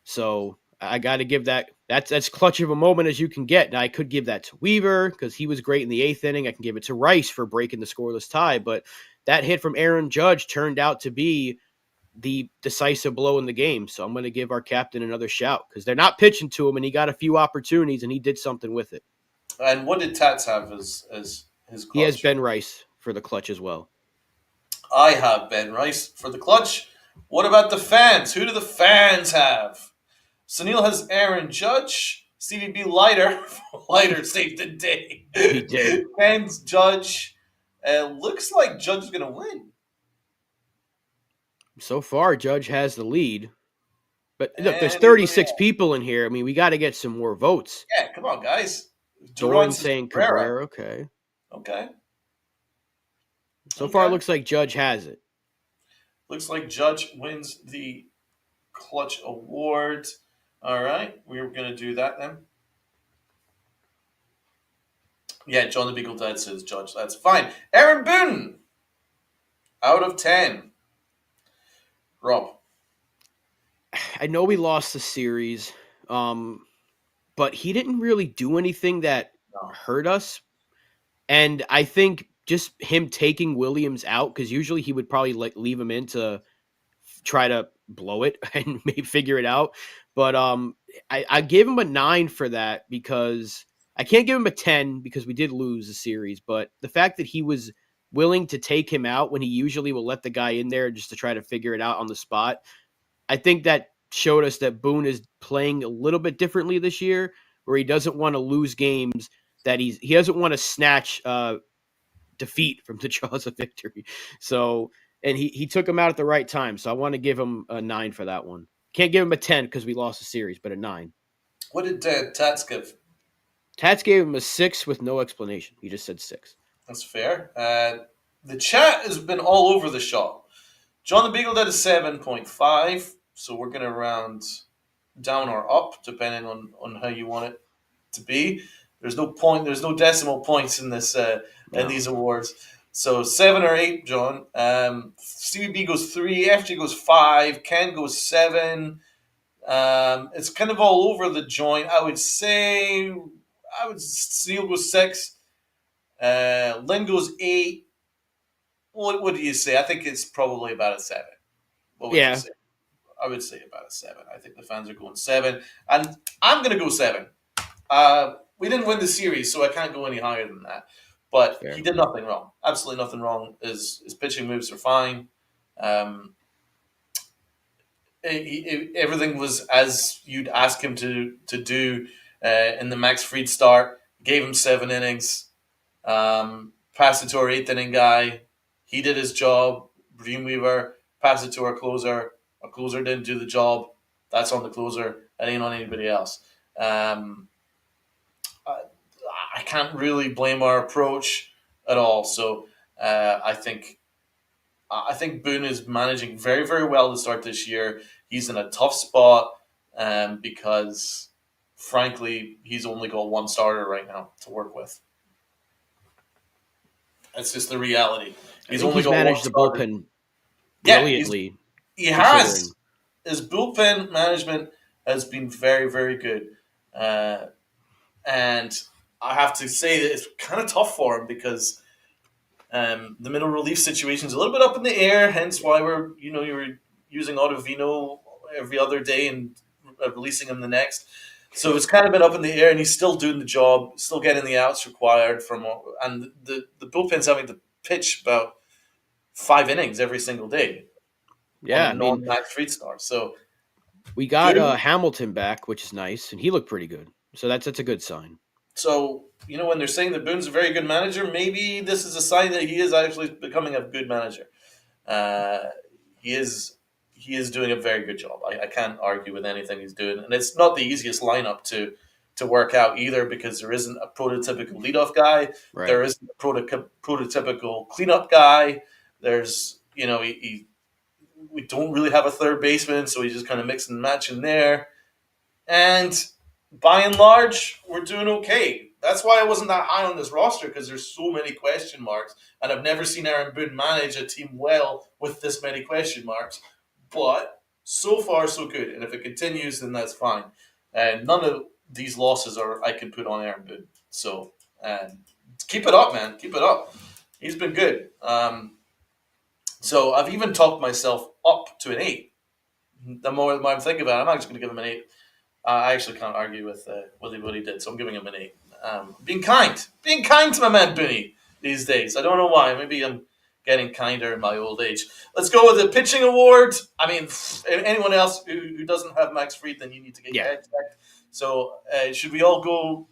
[SPEAKER 2] So I got to give that's as clutch of a moment as you can get. Now I could give that to Weaver because he was great in the 8th inning. I can give it to Rice for breaking the scoreless tie, but that hit from Aaron Judge turned out to be the decisive blow in the game. So I'm going to give our captain another shout because they're not pitching to him, and he got a few opportunities, and he did something with it.
[SPEAKER 1] And what did Tats have as his
[SPEAKER 2] He has
[SPEAKER 1] clutch?
[SPEAKER 2] Ben Rice for the clutch as well.
[SPEAKER 1] I have Ben Rice for the clutch. What about the fans? Who do the fans have? Sunil has Aaron Judge. Stevie B lighter. Lighter saved the day.
[SPEAKER 2] He did.
[SPEAKER 1] Ken's Judge. Looks like Judge is going to win.
[SPEAKER 2] So far, Judge has the lead. But look, there's
[SPEAKER 1] Anybody
[SPEAKER 2] 36
[SPEAKER 1] else?
[SPEAKER 2] people in here. I mean, we got to get some more votes.
[SPEAKER 1] Yeah, come on, guys. Duran
[SPEAKER 2] Doran
[SPEAKER 1] says
[SPEAKER 2] saying
[SPEAKER 1] Cabrera.
[SPEAKER 2] Cabrera. Okay.
[SPEAKER 1] Okay.
[SPEAKER 2] So far, it
[SPEAKER 1] Okay.
[SPEAKER 2] looks like Judge has it.
[SPEAKER 1] Looks like Judge wins the Clutch Award. All right. We're going to do that then. Yeah, John the Beagle Dad says Judge. That's fine. Aaron Boone. Out of 10. Rob.
[SPEAKER 2] I know we lost the series, but he didn't really do anything that
[SPEAKER 1] No.
[SPEAKER 2] hurt us. And I think just him taking Williams out, because usually he would probably leave him in to try to blow it and maybe figure it out. But I gave him a 9 for that because I can't give him a 10 because we did lose the series. But the fact that he was willing to take him out when he usually will let the guy in there just to try to figure it out on the spot, I think that showed us that Boone is playing a little bit differently this year, where he doesn't want to lose games, that he doesn't want to snatch defeat from the jaws of victory. So, and he took him out at the right time. So I want to give him a 9 for that one. Can't give him a 10 because we lost the series, but a 9.
[SPEAKER 1] What did Tats give?
[SPEAKER 2] Tats gave him a 6 with no explanation. He just said 6.
[SPEAKER 1] That's fair. The chat has been all over the shop. John the Beagle did a 7.5, so we're going to round down or up, depending on how you want it to be. There's no point. There's no decimal points in this in
[SPEAKER 2] No.
[SPEAKER 1] these awards. So 7 or 8, John. Stevie B goes 3. FG goes 5. Ken goes 7. It's kind of all over the joint. I would Seal goes 6. Lynn goes 8. What do you say? I think it's probably about a 7. What would you
[SPEAKER 2] Yeah,
[SPEAKER 1] say? I would say about a 7. I think the fans are going 7, and I'm going to go 7. We didn't win the series, so I can't go any higher than that. But
[SPEAKER 2] fair.
[SPEAKER 1] he did nothing wrong. Absolutely nothing wrong. His pitching moves are fine. Um, everything was as you'd ask him to do in the Max Fried start. Gave him 7 innings. Passed it to our 8th inning guy. He did his job. Dreamweaver passed it to our closer. Our closer didn't do the job. That's on the closer. That ain't on anybody else. I, I can't really blame our approach at all. So I think Boone is managing very, very well to start this year. He's in a tough spot because, frankly, he's only got one starter right now to work with. That's just the reality.
[SPEAKER 2] I
[SPEAKER 1] He's
[SPEAKER 2] think
[SPEAKER 1] only
[SPEAKER 2] he's
[SPEAKER 1] got one
[SPEAKER 2] managed the
[SPEAKER 1] starter.
[SPEAKER 2] bullpen
[SPEAKER 1] Yeah,
[SPEAKER 2] brilliantly,
[SPEAKER 1] he has.
[SPEAKER 2] considering.
[SPEAKER 1] His bullpen management has been very, very good. And I have to say that it's kind of tough for him because the middle relief situation is a little bit up in the air. Hence why you're using Ottavino every other day and releasing him the next. So it's kind of been up in the air, and he's still doing the job, still getting the outs required from, and the bullpen's having to pitch about 5 innings every single day on a
[SPEAKER 2] Yeah, I mean,
[SPEAKER 1] non-max Fried start. So
[SPEAKER 2] we got
[SPEAKER 1] Boone.
[SPEAKER 2] Hamilton back, which is nice, and he looked pretty good. So that's a good sign.
[SPEAKER 1] So when they're saying that Boone's a very good manager, maybe this is a sign that he is actually becoming a good manager. Uh, he is he is doing a very good job. I can't argue with anything he's doing, and it's not the easiest lineup to work out either because there isn't a prototypical leadoff guy.
[SPEAKER 2] Right.
[SPEAKER 1] There isn't a prototypical cleanup guy. There's we don't really have a third baseman, so he's just kind of mixing and matching there. And by and large, we're doing okay. That's why I wasn't that high on this roster because there's so many question marks, and I've never seen Aaron Boone manage a team well with this many question marks. But so far, so good. And if it continues, then that's fine. And none of these losses are I can put on Aaron Boone. So keep it up, man. Keep it up. He's been good. So I've even talked myself up to an 8. The more I'm thinking about it, I'm actually going to give him an 8. I actually can't argue with what he did, so I'm giving him an 8. Being kind to my man Booney these days. I don't know why. Maybe I'm getting kinder in my old age. Let's go with the pitching award. I mean, anyone else who doesn't have Max Fried, then you need to get your
[SPEAKER 2] Yeah.
[SPEAKER 1] head checked. So, should we all go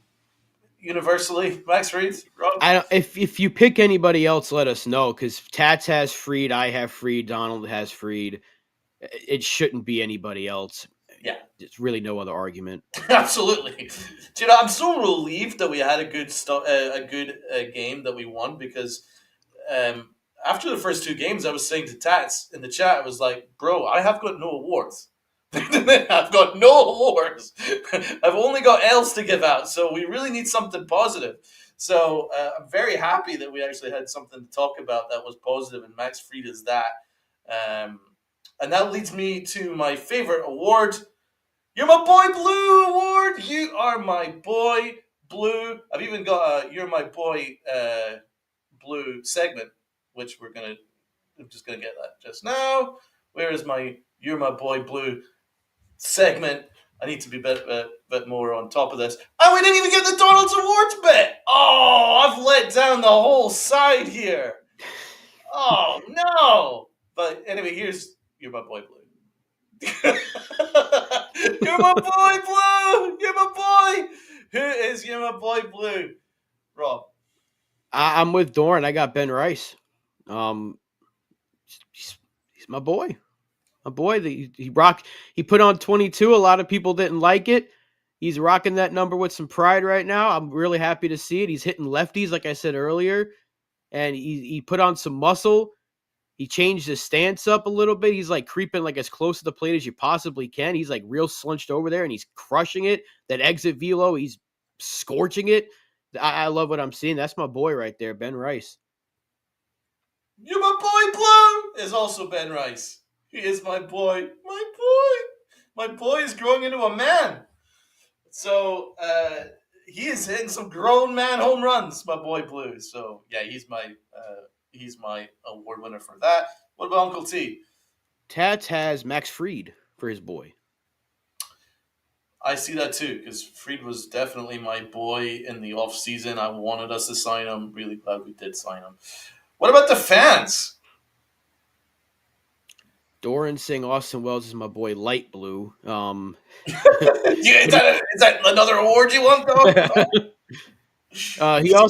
[SPEAKER 1] universally Max Fried, Rob?
[SPEAKER 2] I don't, if you pick anybody else, let us know because Tats has Freed, I have Freed, Donald has Freed. It shouldn't be anybody else.
[SPEAKER 1] Yeah,
[SPEAKER 2] There's really no other argument.
[SPEAKER 1] absolutely. Do you know, I'm so relieved that we had a good game that we won because um, after the first two games, I was saying to Tats in the chat, I was like, "Bro, I have got no awards. I've got no awards. I've only got L's to give out. So we really need something positive." So I'm very happy that we actually had something to talk about that was positive, and Max Fried is that. Um, and that leads me to my favorite award. You're my boy Blue award. You are my boy Blue. I've even got a You're my boy Blue segment, which I'm just gonna get that just now. Where is my You're my boy Blue segment? I need to be a bit more on top of this. And we didn't even get the Donald's Awards bit. Oh, I've let down the whole side here. Oh no! But anyway, here's You're my boy Blue. You're my boy Blue. You're my boy. Who is You're my boy Blue? Rob.
[SPEAKER 2] I'm with Doran. I got Ben Rice. Um, he's my boy. My boy. He put on 22. A lot of people didn't like it. He's rocking that number with some pride right now. I'm really happy to see it. He's hitting lefties, like I said earlier, and he put on some muscle. He changed his stance up a little bit. He's like creeping like as close to the plate as you possibly can. He's like real slunched over there and he's crushing it. That exit velo, he's scorching it. I love what I'm seeing. That's my boy right there, Ben Rice.
[SPEAKER 1] You're my boy Blue is also Ben Rice. He is my boy. My boy. My boy is growing into a man. So he is hitting some grown man home runs, my boy Blue. So yeah, he's my award winner for that. What about Uncle T?
[SPEAKER 2] Tats has Max Fried for his boy.
[SPEAKER 1] I see that too because Fried was definitely my boy in the off season. I wanted us to sign him. Really glad we did sign him. What about the fans?
[SPEAKER 2] Doran saying Austin Wells is my boy Light Blue.
[SPEAKER 1] Is that another award you want though?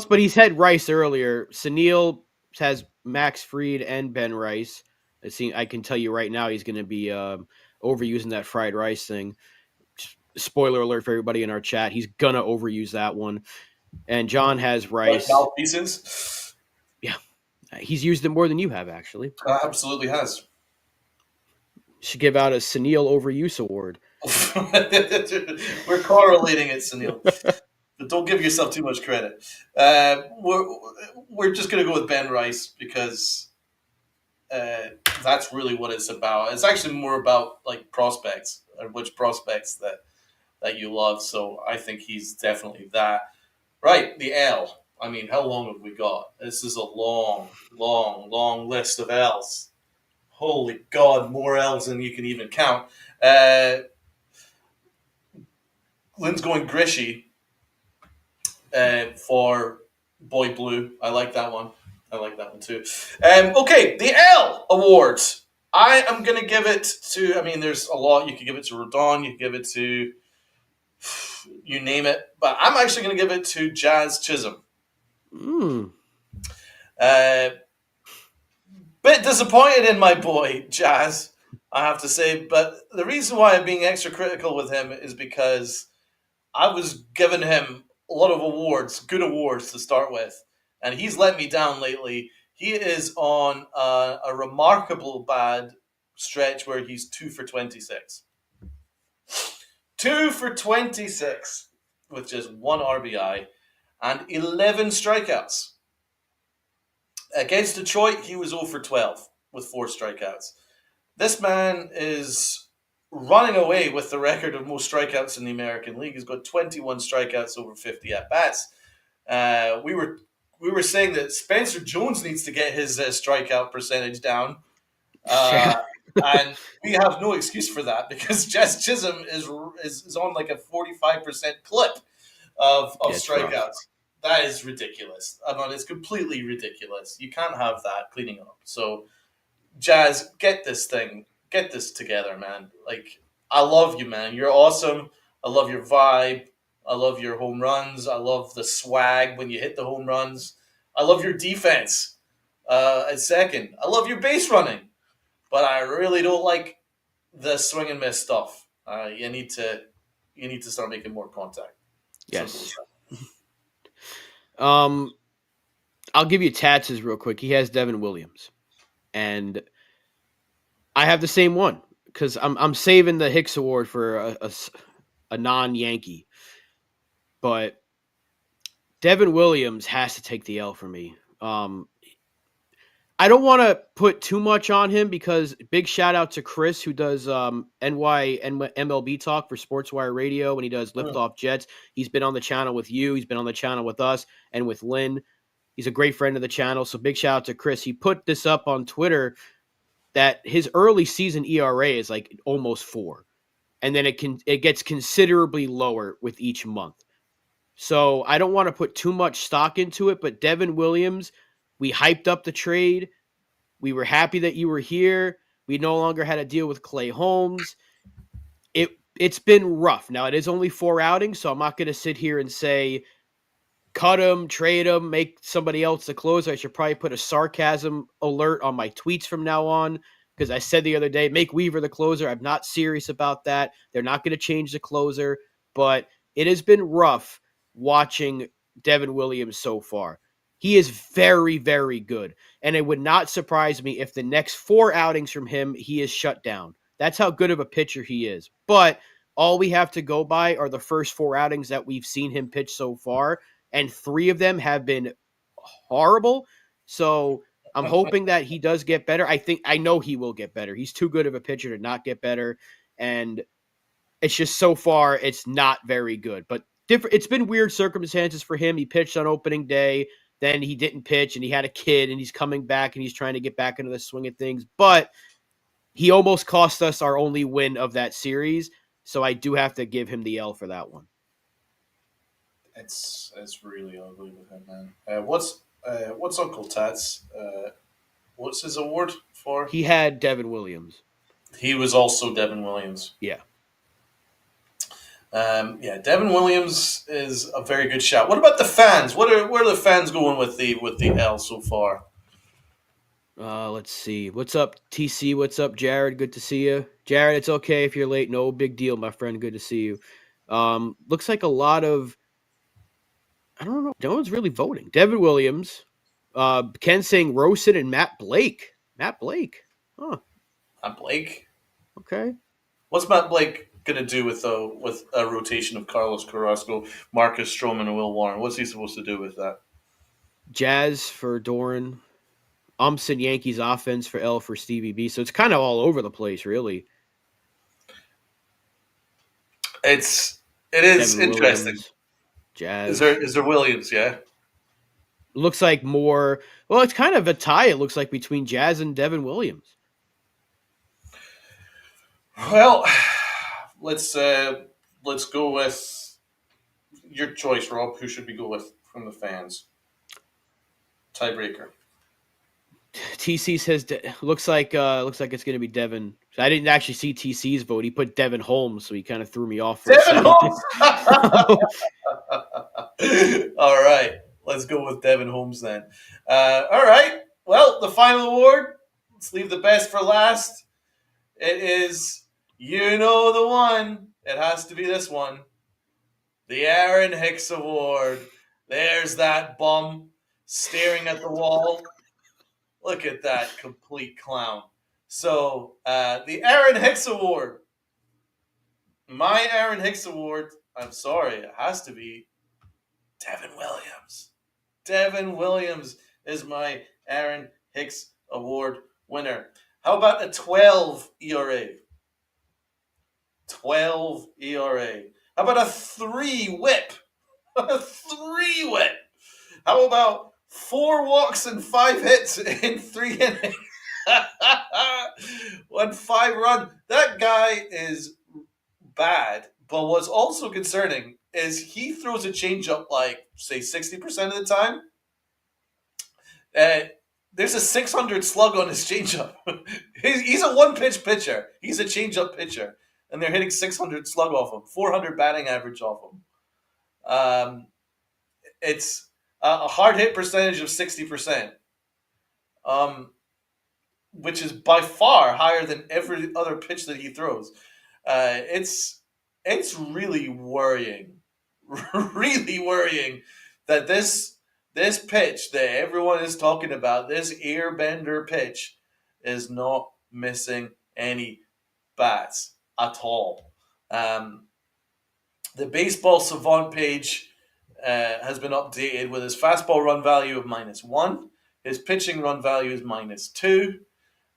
[SPEAKER 2] But he's had Rice earlier. Sunil has Max Fried and Ben Rice. I can tell you right now he's going to be overusing that fried rice thing. Spoiler alert for everybody in our chat. He's going to overuse that one. And John has Rice.
[SPEAKER 1] Like pieces?
[SPEAKER 2] Yeah. He's used it more than you have, actually.
[SPEAKER 1] Absolutely has.
[SPEAKER 2] Should give out a Sunil Overuse Award.
[SPEAKER 1] We're correlating it, Sunil. But don't give yourself too much credit. We're just going to go with Ben Rice because that's really what it's about. It's actually more about like prospects or which prospects that you love. So I think he's definitely that. Right, the L. I mean, how long have we got? This is a long, long, long list of L's. Holy God, more L's than you can even count. Lynn's going Grishy for Boy Blue. I like that one. I like that one too. Okay, the L Awards. I am going to give it to, I mean, there's a lot. You could give it to Rodon. You could give it to, you name it. But I'm actually going to give it to Jazz Chisholm. Bit disappointed in my boy, Jazz, I have to say. But the reason why I'm being extra critical with him is because I was giving him a lot of awards, good awards to start with. And he's let me down lately. He is on a remarkable bad stretch where he's 2 for 26. 2 for 26 with just 1 RBI and 11 strikeouts. Against Detroit, he was 0 for 12 with 4 strikeouts. This man is running away with the record of most strikeouts in the American League. He's got 21 strikeouts over 50 at-bats. We were saying that Spencer Jones needs to get his strikeout percentage down. And we have no excuse for that because Jess Chisholm is on like a 45% clip of strikeouts. that is ridiculous. I mean, it's completely ridiculous. You can't have that cleaning up. So, Jazz, get this together, man. Like, I love you, man. You're awesome. I love your vibe. I love your home runs. I love the swag when you hit the home runs. I love your defense. At second, I love your base running, but I really don't like the swing and miss stuff. You need to start making more contact. Simple as
[SPEAKER 2] Yes. Um, I'll give you Tats's real quick. He has Devin Williams, and I have the same one because I'm saving the Hicks Award for a non Yankee, but Devin Williams has to take the L for me. I don't want to put too much on him because big shout out to Chris who does MLB talk for SportsWire Radio when he does
[SPEAKER 1] that.
[SPEAKER 2] Liftoff Jets. He's been on the channel with you. He's been on the channel with us and with Lynn. He's a great friend of the channel. So big shout out to Chris. He put this up on Twitter that his early season ERA is like almost 4, and then it gets considerably lower with each month. So I don't want to put too much stock into it, but Devin Williams, we hyped up the trade. We were happy that you were here. We no longer had to deal with Clay Holmes. It's been rough. Now it is only 4 outings, so I'm not going to sit here and say cut him, trade him, make somebody else the closer. I should probably put a sarcasm alert on my tweets from now on because I said the other day, make Weaver the closer. I'm not serious about that. They're not going to change the closer, but it has been rough watching Devin Williams so far. He is very, very good. And it would not surprise me if the next 4 outings from him, he is shut down. That's how good of a pitcher he is. But all we have to go by are the first 4 outings that we've seen him pitch so far, and 3 of them have been horrible. So I'm hoping that he does get better. I know he will get better. He's too good of a pitcher to not get better, and it's just so far it's not very good. But different. It's been weird circumstances for him. He pitched on opening day, then he didn't pitch, and he had a kid, and he's coming back, and he's trying to get back into the swing of things. But he almost cost us our only win of that series, so I do have to give him the L for that one.
[SPEAKER 1] It's really ugly with him, man. What's Uncle Tats? What's his award for?
[SPEAKER 2] He had Devin Williams.
[SPEAKER 1] He was also Devin Williams.
[SPEAKER 2] Yeah.
[SPEAKER 1] Yeah, Devin Williams is a very good shout. What about the fans? Where are the fans going with the L so far?
[SPEAKER 2] Let's see. What's up, TC? What's up, Jared? Good to see you. Jared, it's okay if you're late. No big deal, my friend. Good to see you. Looks like a lot of I don't know. No one's really voting. Devin Williams, Ken saying Rosen and Matt Blake. Matt Blake. Huh.
[SPEAKER 1] Matt Blake.
[SPEAKER 2] Okay.
[SPEAKER 1] What's Matt Blake gonna do with a rotation of Carlos Carrasco, Marcus Stroman, and Will Warren? What's he supposed to do with that?
[SPEAKER 2] Jazz for Doran. And Yankees offense for L for Stevie B. So it's kind of all over the place, really.
[SPEAKER 1] It is
[SPEAKER 2] Devin
[SPEAKER 1] interesting.
[SPEAKER 2] Williams, Jazz.
[SPEAKER 1] Is there Williams? Yeah.
[SPEAKER 2] Looks like more. Well, it's kind of a tie. It looks like between Jazz and Devin Williams.
[SPEAKER 1] Well, let's go with your choice, Rob. Who should we go with from the fans? Tiebreaker.
[SPEAKER 2] TC says looks like it's going to be Devin. I didn't actually see TC's vote. He put Devin Holmes, so he kind of threw me off for
[SPEAKER 1] Devin
[SPEAKER 2] a second.
[SPEAKER 1] Holmes. All right, let's go with Devin Holmes then. All right. Well, the final award. Let's leave the best for last. It is the one. It has to be this one. The Aaron Hicks Award. There's that bum staring at the wall. Look at that complete clown. So, the Aaron Hicks Award. My Aaron Hicks Award, I'm sorry, it has to be Devin Williams. Devin Williams is my Aaron Hicks Award winner. How about a 12 ERA? 12 ERA. How about a 3 whip? A 3 whip. How about 4 walks and 5 hits in 3 innings? 1 5 run. That guy is bad, But what's also concerning is he throws a changeup like say 60% of the time. Uh, there's a 600 slug on his changeup. He's a one pitch pitcher. He's a changeup pitcher, and they're hitting 600 slug off him, 400 batting average off him. It's a hard hit percentage of 60%, um, which is by far higher than every other pitch that he throws. It's really worrying, really worrying that this pitch that everyone is talking about, this airbender pitch, is not missing any bats at all. Um, the baseball savant page has been updated with his fastball run value of -1. His pitching run value is -2.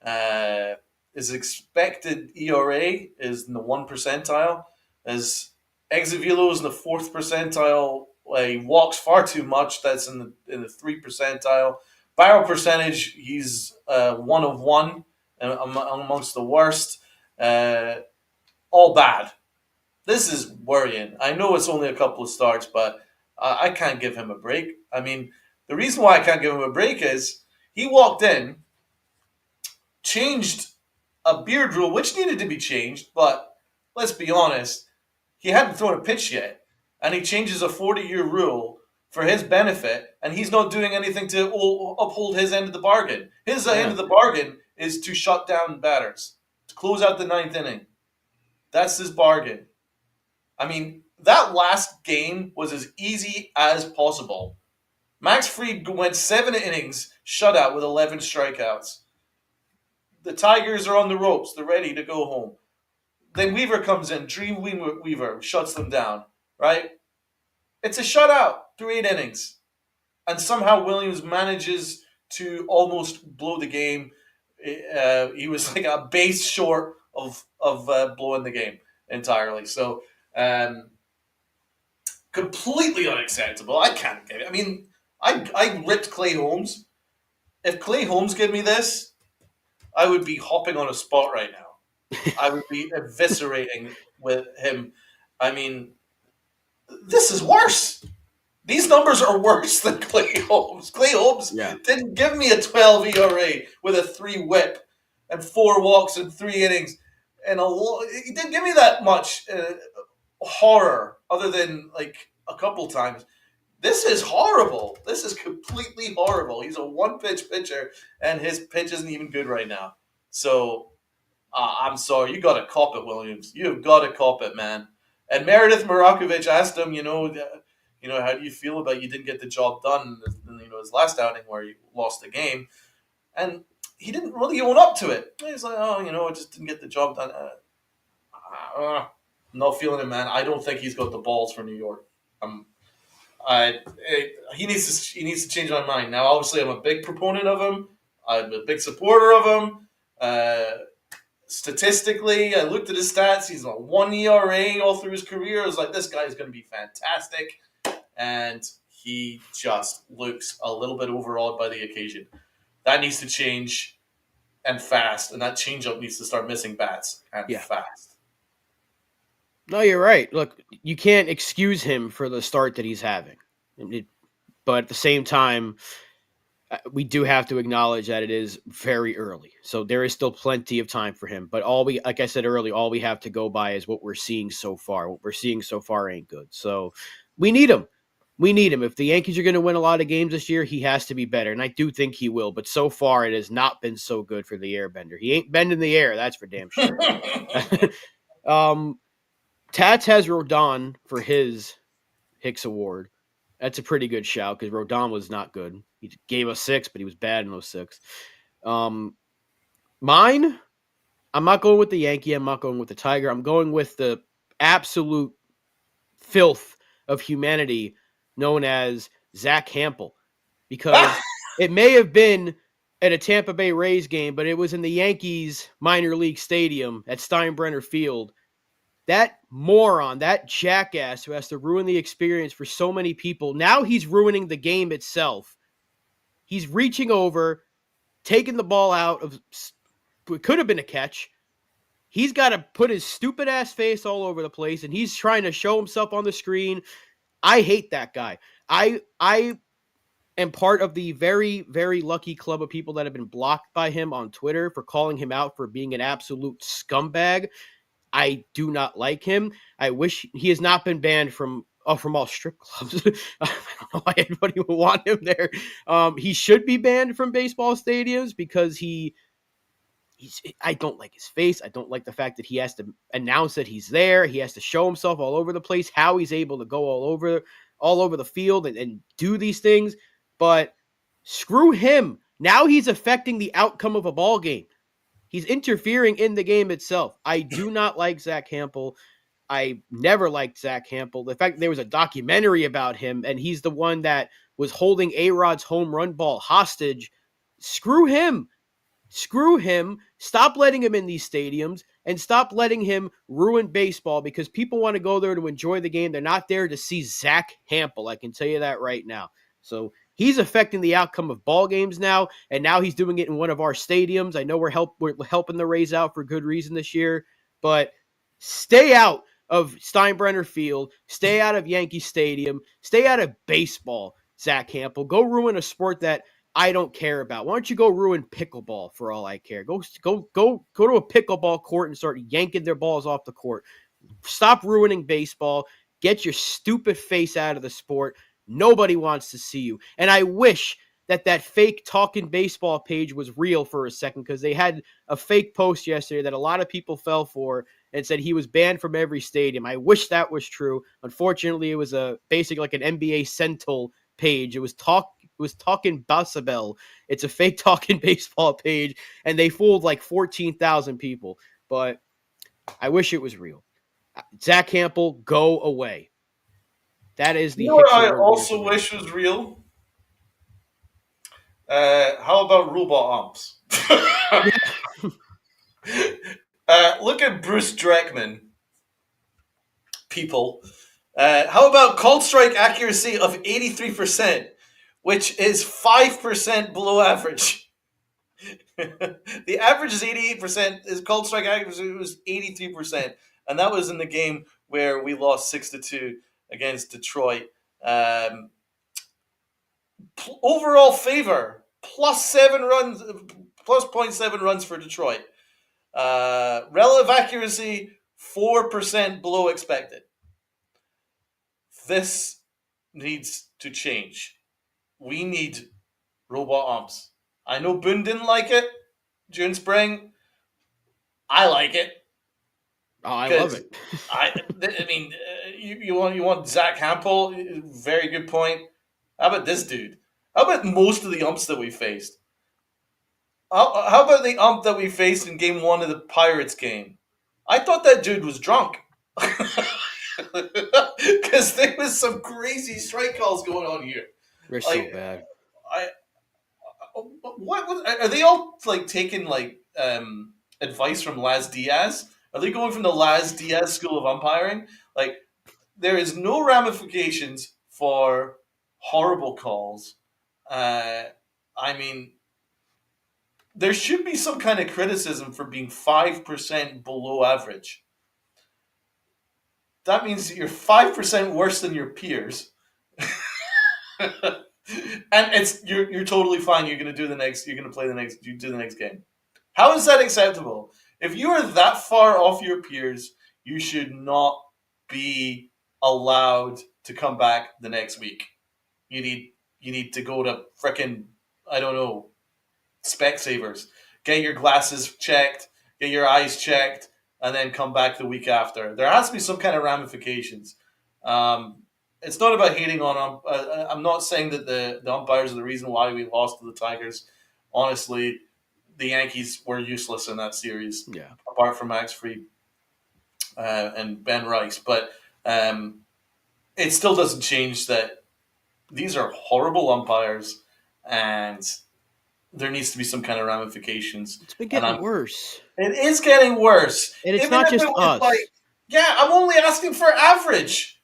[SPEAKER 1] Uh, his expected ERA is in the 1 percentile. His exit velo is in the 4th percentile. He walks far too much. That's in the 3 percentile. Barrel percentage, he's 1 of 1 amongst the worst. All bad. This is worrying. I know it's only a couple of starts, but I can't give him a break. I mean, the reason why I can't give him a break is he walked in, changed a beard rule, which needed to be changed, but let's be honest, he hadn't thrown a pitch yet. And he changes a 40-year rule for his benefit, and he's not doing anything to uphold his end of the bargain. His end of the bargain is to shut down batters, to close out the 9th inning. That's his bargain. I mean, that last game was as easy as possible. Max Fried went 7 innings, shutout with 11 strikeouts. The Tigers are on the ropes. They're ready to go home. Then Weaver comes in. Dream Weaver shuts them down, right? It's a shutout through 8 innings. And somehow Williams manages to almost blow the game. He was like a base short of blowing the game entirely. So, completely unacceptable. I can't get it. I mean, I ripped Clay Holmes. If Clay Holmes gave me this, I would be hopping on a spot right now. I would be eviscerating with him. I mean, this is worse. These numbers are worse than Clay Holmes. Clay Holmes didn't give me a 12 ERA with a 3 whip and 4 walks in 3 innings. And he didn't give me that much horror other than like a couple times. This is horrible. This is completely horrible. He's a one-pitch pitcher, and his pitch isn't even good right now. So, I'm sorry. You got to cop it, Williams. You've got to cop it, man. And Meredith Marakovic asked him, how do you feel about you didn't get the job done in his last outing where he lost the game? And he didn't really own up to it. He's like, I just didn't get the job done. Not feeling it, man. I don't think he's got the balls for New York. He needs to change my mind. Now, obviously, I'm a big proponent of him. I'm a big supporter of him. Statistically, I looked at his stats. He's on 1 ERA all through his career. I was like, this guy is going to be fantastic. And he just looks a little bit overawed by the occasion. That needs to change, and fast. And that changeup needs to start missing bats and fast.
[SPEAKER 2] No, you're right. Look, you can't excuse him for the start that he's having. But at the same time, we do have to acknowledge that it is very early. So there is still plenty of time for him. But like I said earlier, all we have to go by is what we're seeing so far. What we're seeing so far ain't good. So we need him. We need him. If the Yankees are going to win a lot of games this year, he has to be better. And I do think he will. But so far, it has not been so good for the airbender. He ain't bending the air. That's for damn sure. Tats has Rodon for his Hicks Award. That's a pretty good shout because Rodon was not good. He gave us 6, but he was bad in those 6. Mine, I'm not going with the Yankee. I'm not going with the Tiger. I'm going with the absolute filth of humanity known as Zach Hampel, because it may have been at a Tampa Bay Rays game, but it was in the Yankees minor league stadium at Steinbrenner Field. That moron, that jackass who has to ruin the experience for so many people, now he's ruining the game itself. He's reaching over, taking the ball out of, it could have been a catch, He's got to put his stupid ass face all over the place, and he's trying to show himself on the screen. I hate that guy. I am part of the very, very lucky club of people that have been blocked by him on Twitter for calling him out for being an absolute scumbag. I do not like him. I wish he has not been banned from all strip clubs. I don't know why anybody would want him there. He should be banned from baseball stadiums because I don't like his face. I don't like the fact that he has to announce that he's there. He has to show himself all over the place. How he's able to go all over the field and do these things. But screw him. Now he's affecting the outcome of a ball game. He's interfering in the game itself. I do not like Zach Hampel. I never liked Zach Hampel. The fact there was a documentary about him, and he's the one that was holding A-Rod's home run ball hostage. Screw him. Screw him. Stop letting him in these stadiums and stop letting him ruin baseball because people want to go there to enjoy the game. They're not there to see Zach Hampel. I can tell you that right now. So he's affecting the outcome of ball games now, and now he's doing it in one of our stadiums. I know we're helping the Rays out for good reason this year, but stay out of Steinbrenner Field, stay out of Yankee Stadium, stay out of baseball, Zach Hampel. Go ruin a sport that I don't care about. Why don't you go ruin pickleball for all I care? Go to a pickleball court and start yanking their balls off the court. Stop ruining baseball. Get your stupid face out of the sport. Nobody wants to see you. And I wish that fake talking baseball page was real for a second because they had a fake post yesterday that a lot of people fell for and said he was banned from every stadium. I wish that was true. Unfortunately, it was basically like an NBA Central page. It was talking Basabel. It's a fake talking baseball page, and they fooled like 14,000 people. But I wish it was real. Zach Hampel, go away. That is
[SPEAKER 1] You
[SPEAKER 2] the
[SPEAKER 1] know what
[SPEAKER 2] Hickser
[SPEAKER 1] I
[SPEAKER 2] word leader
[SPEAKER 1] also
[SPEAKER 2] for me.
[SPEAKER 1] wish was real? How about robot umps?
[SPEAKER 2] Yeah.
[SPEAKER 1] Look at Bruce Dreckman, people. How about called strike accuracy of 83%, which is 5% below average? The average is 88%. His called strike accuracy was 83%. And that was in the game where we lost 6-2 against Detroit. Overall favor, plus 7 runs, plus 0.7 runs for Detroit. Relative accuracy, 4% below expected. This needs to change. We need robot umps. I know Boone didn't like it during spring. I like it
[SPEAKER 2] Oh, I love
[SPEAKER 1] because
[SPEAKER 2] it.
[SPEAKER 1] I mean, you want Zach Hampel? Very good point. How about this dude? How about most of the umps that we faced? How about the ump that we faced in game one of the Pirates game? I thought that dude was drunk. Because there was some crazy strike calls going on here.
[SPEAKER 2] They're so
[SPEAKER 1] Like,
[SPEAKER 2] bad.
[SPEAKER 1] I what are they all like taking like advice from Laz Diaz? Are they going from the Laz Diaz school of umpiring? Like, there is no ramifications for horrible calls. I mean, there should be some kind of criticism for being 5% below average. That means that you're 5% worse than your peers. And you're totally fine. You're gonna play the next you do the next game. How is that acceptable? If you are that far off your peers, you should not be allowed to come back the next week. You need to go to frickin' I don't know, Specsavers. Get your glasses checked, get your eyes checked, and then come back the week after. There has to be some kind of ramifications. It's not about hating on them. I'm not saying that the umpires are the reason why we lost to the Tigers. Honestly, the Yankees were useless in that series,
[SPEAKER 2] Yeah.
[SPEAKER 1] apart from Max Fried and Ben Rice. But it still doesn't change that these are horrible umpires, and there needs to be some kind of ramifications.
[SPEAKER 2] It's been
[SPEAKER 1] And
[SPEAKER 2] getting worse.
[SPEAKER 1] it is getting worse.
[SPEAKER 2] And it's
[SPEAKER 1] Even
[SPEAKER 2] not
[SPEAKER 1] if it
[SPEAKER 2] just
[SPEAKER 1] was like,
[SPEAKER 2] us.
[SPEAKER 1] yeah, I'm only asking for average.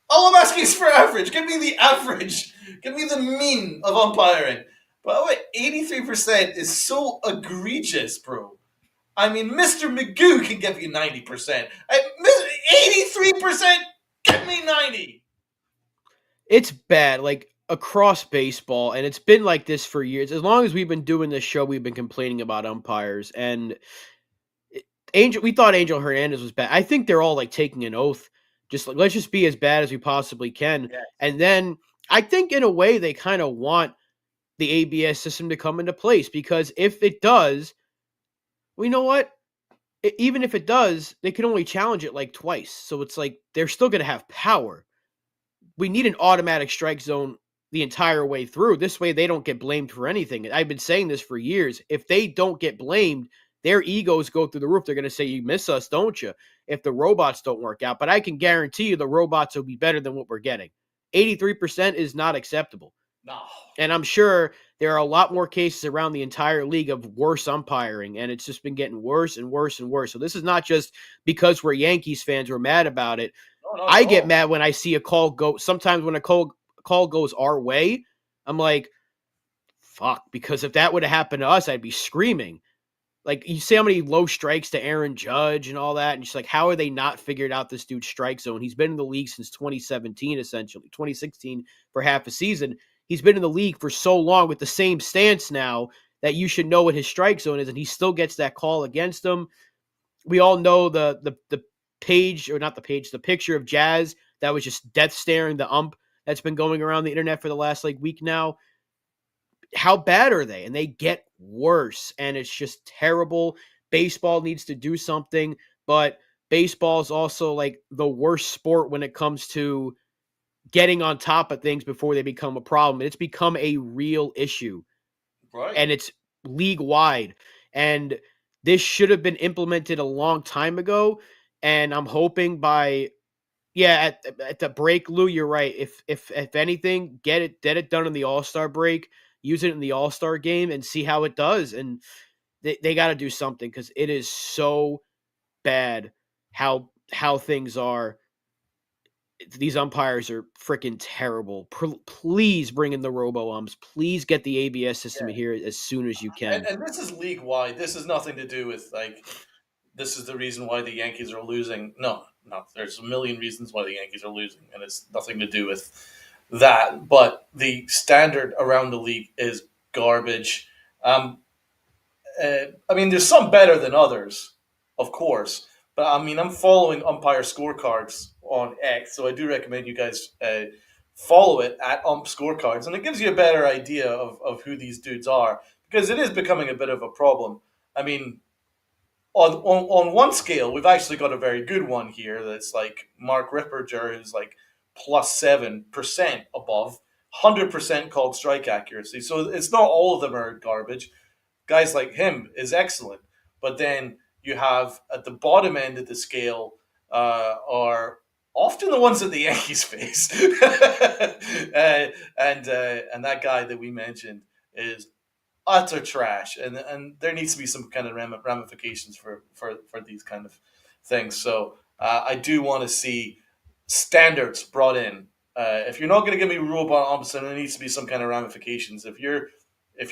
[SPEAKER 1] All I'm asking is for average. Give me the average. Give me the mean of umpiring. But wait, 83% is so egregious, bro. I mean, Mr. Magoo can give you 90%. 83%, give me 90.
[SPEAKER 2] It's bad, like across baseball, and it's been like this for years. As long as we've been doing this show, we've been complaining about umpires. And we thought Angel Hernandez was bad. I think they're all like taking an oath, just like let's just be as bad as we possibly can.
[SPEAKER 1] Yeah.
[SPEAKER 2] And then I think in a way they kind of want the ABS system to come into place because if it does, well, you know what? Even if it does, they can only challenge it like twice. So it's like they're still going to have power. We need an automatic strike zone the entire way through. This way they don't get blamed for anything. I've been saying this for years. If they don't get blamed, their egos go through the roof. They're going to say, you miss us, don't you? If the robots don't work out. But I can guarantee you the robots will be better than what we're getting. 83% is not acceptable.
[SPEAKER 1] No.
[SPEAKER 2] And I'm sure there are a lot more cases around the entire league of worse umpiring, and it's just been getting worse and worse and worse. So this is not just because we're Yankees fans, we're mad about it.
[SPEAKER 1] No, not
[SPEAKER 2] I
[SPEAKER 1] at
[SPEAKER 2] get
[SPEAKER 1] all.
[SPEAKER 2] mad when I see a call go. Sometimes when a call goes our way, I'm like, fuck. Because if that would have happened to us, I'd be screaming. Like you see how many low strikes to Aaron Judge and all that, and just like how are they not figured out this dude's strike zone? He's been in the league since 2017, essentially 2016 for half a season. He's been in the league for so long with the same stance now that you should know what his strike zone is, and he still gets that call against him. We all know the page, or not the page, the picture of Jazz that was just death staring the ump that's been going around the internet for the last like week now. How bad are they? And they get worse, and it's just terrible. Baseball needs to do something, but baseball is also like the worst sport when it comes to getting on top of things before they become a problem. It's become a real issue,
[SPEAKER 1] Right.
[SPEAKER 2] and it's league wide. And this should have been implemented a long time ago. And I'm hoping by at the break, Lou, you're right. If anything, get it done in the All-Star break, use it in the All-Star game and see how it does. And they got to do something because it is so bad how things are. These umpires are freaking terrible. Please bring in the robo umps. Please get the ABS system in
[SPEAKER 1] Yeah.
[SPEAKER 2] here as soon as you can.
[SPEAKER 1] And this is league wide. This has nothing to do with like this is the reason why the Yankees are losing. No, no. There's a million reasons why the Yankees are losing, and it's nothing to do with that. But the standard around the league is garbage. Um, I mean, there's some better than others, of course. But I mean, I'm following umpire scorecards on X, so I do recommend you guys follow it at ump scorecards, and it gives you a better idea of who these dudes are because it is becoming a bit of a problem. I mean, on one scale, we've actually got a very good one here that's like Mark Ripperger, who's like +7% above, 100% called strike accuracy. So it's not all of them are garbage. Guys like him is excellent. But then you have at the bottom end of the scale are often the ones that the Yankees face, and that guy that we mentioned is utter trash, and there needs to be some kind of ramifications for these kind of things. So I do want to see standards brought in. If you're not going to give me robot umps, then there needs to be some kind of ramifications. If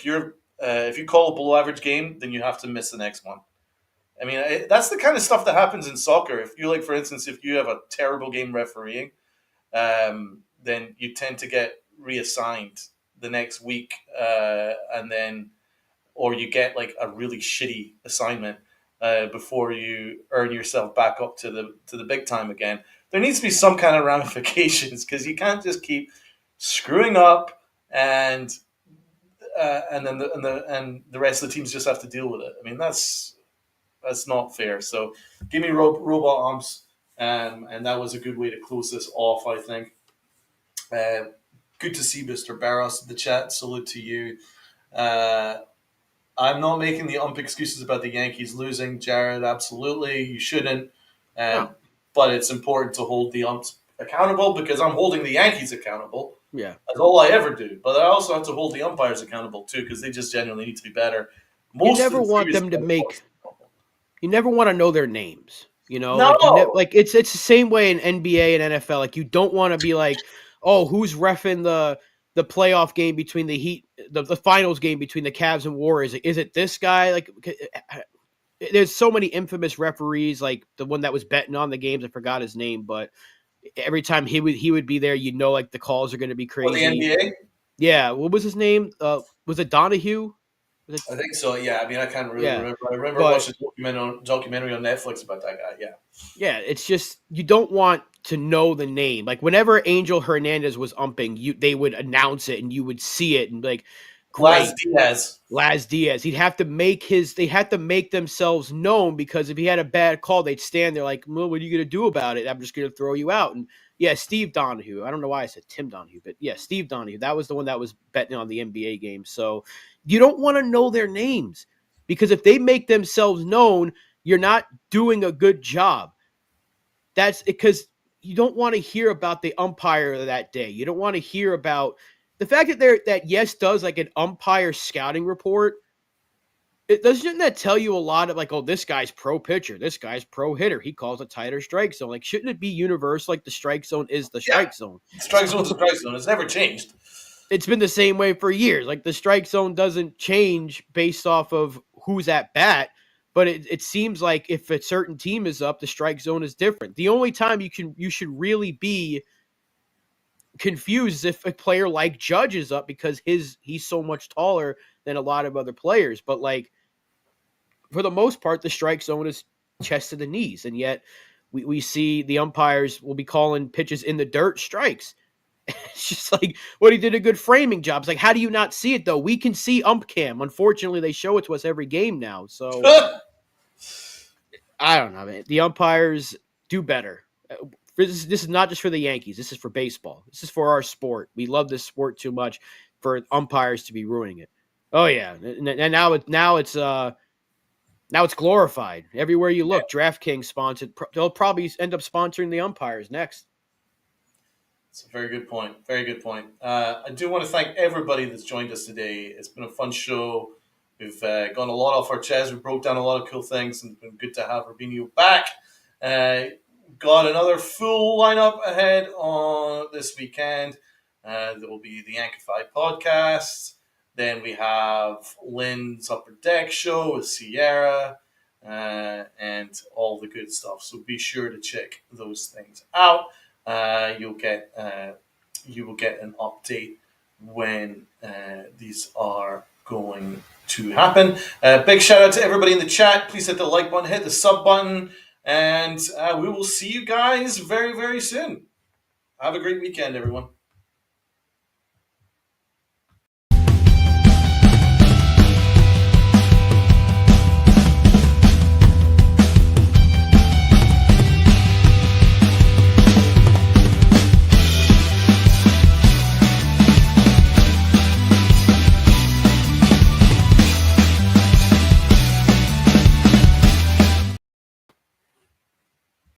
[SPEAKER 1] you call a below average game, then you have to miss the next one. I mean, that's the kind of stuff that happens in soccer. If you like, for instance, if you have a terrible game refereeing, then you tend to get reassigned the next week, and then or you get like a really shitty assignment before you earn yourself back up to the big time again. There needs to be some kind of ramifications because you can't just keep screwing up and then the rest of the teams just have to deal with it. I mean that's not fair. So give me robot arms, and that was a good way to close this off. I think. Good to see Mr. Barros in the chat. Salute to you. Uh, I'm not making the ump excuses about the Yankees losing, Jared. Absolutely, you shouldn't. Um,
[SPEAKER 2] No,
[SPEAKER 1] but it's important to hold the umps accountable because I'm holding the Yankees accountable.
[SPEAKER 2] yeah.
[SPEAKER 1] That's all I ever do. But I also have to hold the umpires accountable too because they just genuinely need to be better.
[SPEAKER 2] You
[SPEAKER 1] Most of
[SPEAKER 2] never
[SPEAKER 1] the
[SPEAKER 2] want
[SPEAKER 1] series
[SPEAKER 2] them to make. You never want to know their names. You know, like
[SPEAKER 1] no.
[SPEAKER 2] like it's the same way in NBA and NFL. Like you don't want to be like, oh, who's reffing the playoff game between the Heat, the finals game between the Cavs and Warriors? Is it this guy? Like, there's so many infamous referees, like the one that was betting on the games. I forgot his name, but every time he would be there, like the calls are going to be
[SPEAKER 1] For the
[SPEAKER 2] crazy.
[SPEAKER 1] NBA,
[SPEAKER 2] Yeah, what was his name? Was it Donahue? Was it?
[SPEAKER 1] I think so. Yeah, I mean, I can't really
[SPEAKER 2] Yeah,
[SPEAKER 1] remember. I remember
[SPEAKER 2] but
[SPEAKER 1] watching a documentary on Netflix about that guy. Yeah,
[SPEAKER 2] yeah, it's just you don't want to know the name. Like whenever Angel Hernandez was umping, they would announce it and you would see it and be like,
[SPEAKER 1] Laz
[SPEAKER 2] great.
[SPEAKER 1] Diaz.
[SPEAKER 2] Laz Diaz. They had to make themselves known because if he had a bad call, they'd stand there like, well, what are you gonna do about it? I'm just gonna throw you out. And yeah, Steve Donahue. I don't know why I said Tim Donahue, but yeah, Steve Donahue. That was the one that was betting on the NBA game. So you don't want to know their names because if they make themselves known, you're not doing a good job. That's because you don't want to hear about the umpire that day. You don't want to hear about the fact that Yes does like an umpire scouting report. It doesn't that tell you a lot of like, oh, this guy's pro pitcher, this guy's pro hitter. He calls a tighter strike zone. Like, shouldn't it be universal? Like the strike zone is the
[SPEAKER 1] Yeah,
[SPEAKER 2] strike zone.
[SPEAKER 1] strike
[SPEAKER 2] So
[SPEAKER 1] zone's a strike zone. It's never changed.
[SPEAKER 2] it's been the same way for years. Like the strike zone doesn't change based off of who's at bat, but it seems like if a certain team is up, the strike zone is different. The only time you should really be confused is if a player like Judge is up because he's so much taller than a lot of other players. But like for the most part, the strike zone is chest to the knees, and yet we see the umpires will be calling pitches in the dirt strikes. It's just like what he did a good framing job. It's like, how do you not see it though? We can see ump cam. Unfortunately, they show it to us every game now. So I don't know, man. The umpires do better. This is not just for the Yankees. This is for baseball. This is for our sport. We love this sport too much for umpires to be ruining it. Oh yeah, and now it's glorified everywhere you look. DraftKings sponsored. They'll probably end up sponsoring the umpires next.
[SPEAKER 1] It's a very good point. Very good point. I do want to thank everybody that's joined us today. It's been a fun show. We've gone a lot off our chest. We broke down a lot of cool things, and it's been good to have Rubinho back. Uh, got another full lineup ahead on this weekend. There will be the Yankify podcast. Then we have Lynn's Upper Deck show with Sierra and all the good stuff. So be sure to check those things out. You'll get you will get an update when these are going to happen. Big shout out to everybody in the chat. Please hit the like button, hit the sub button, and we will see you guys very, very soon. Have a great weekend, everyone.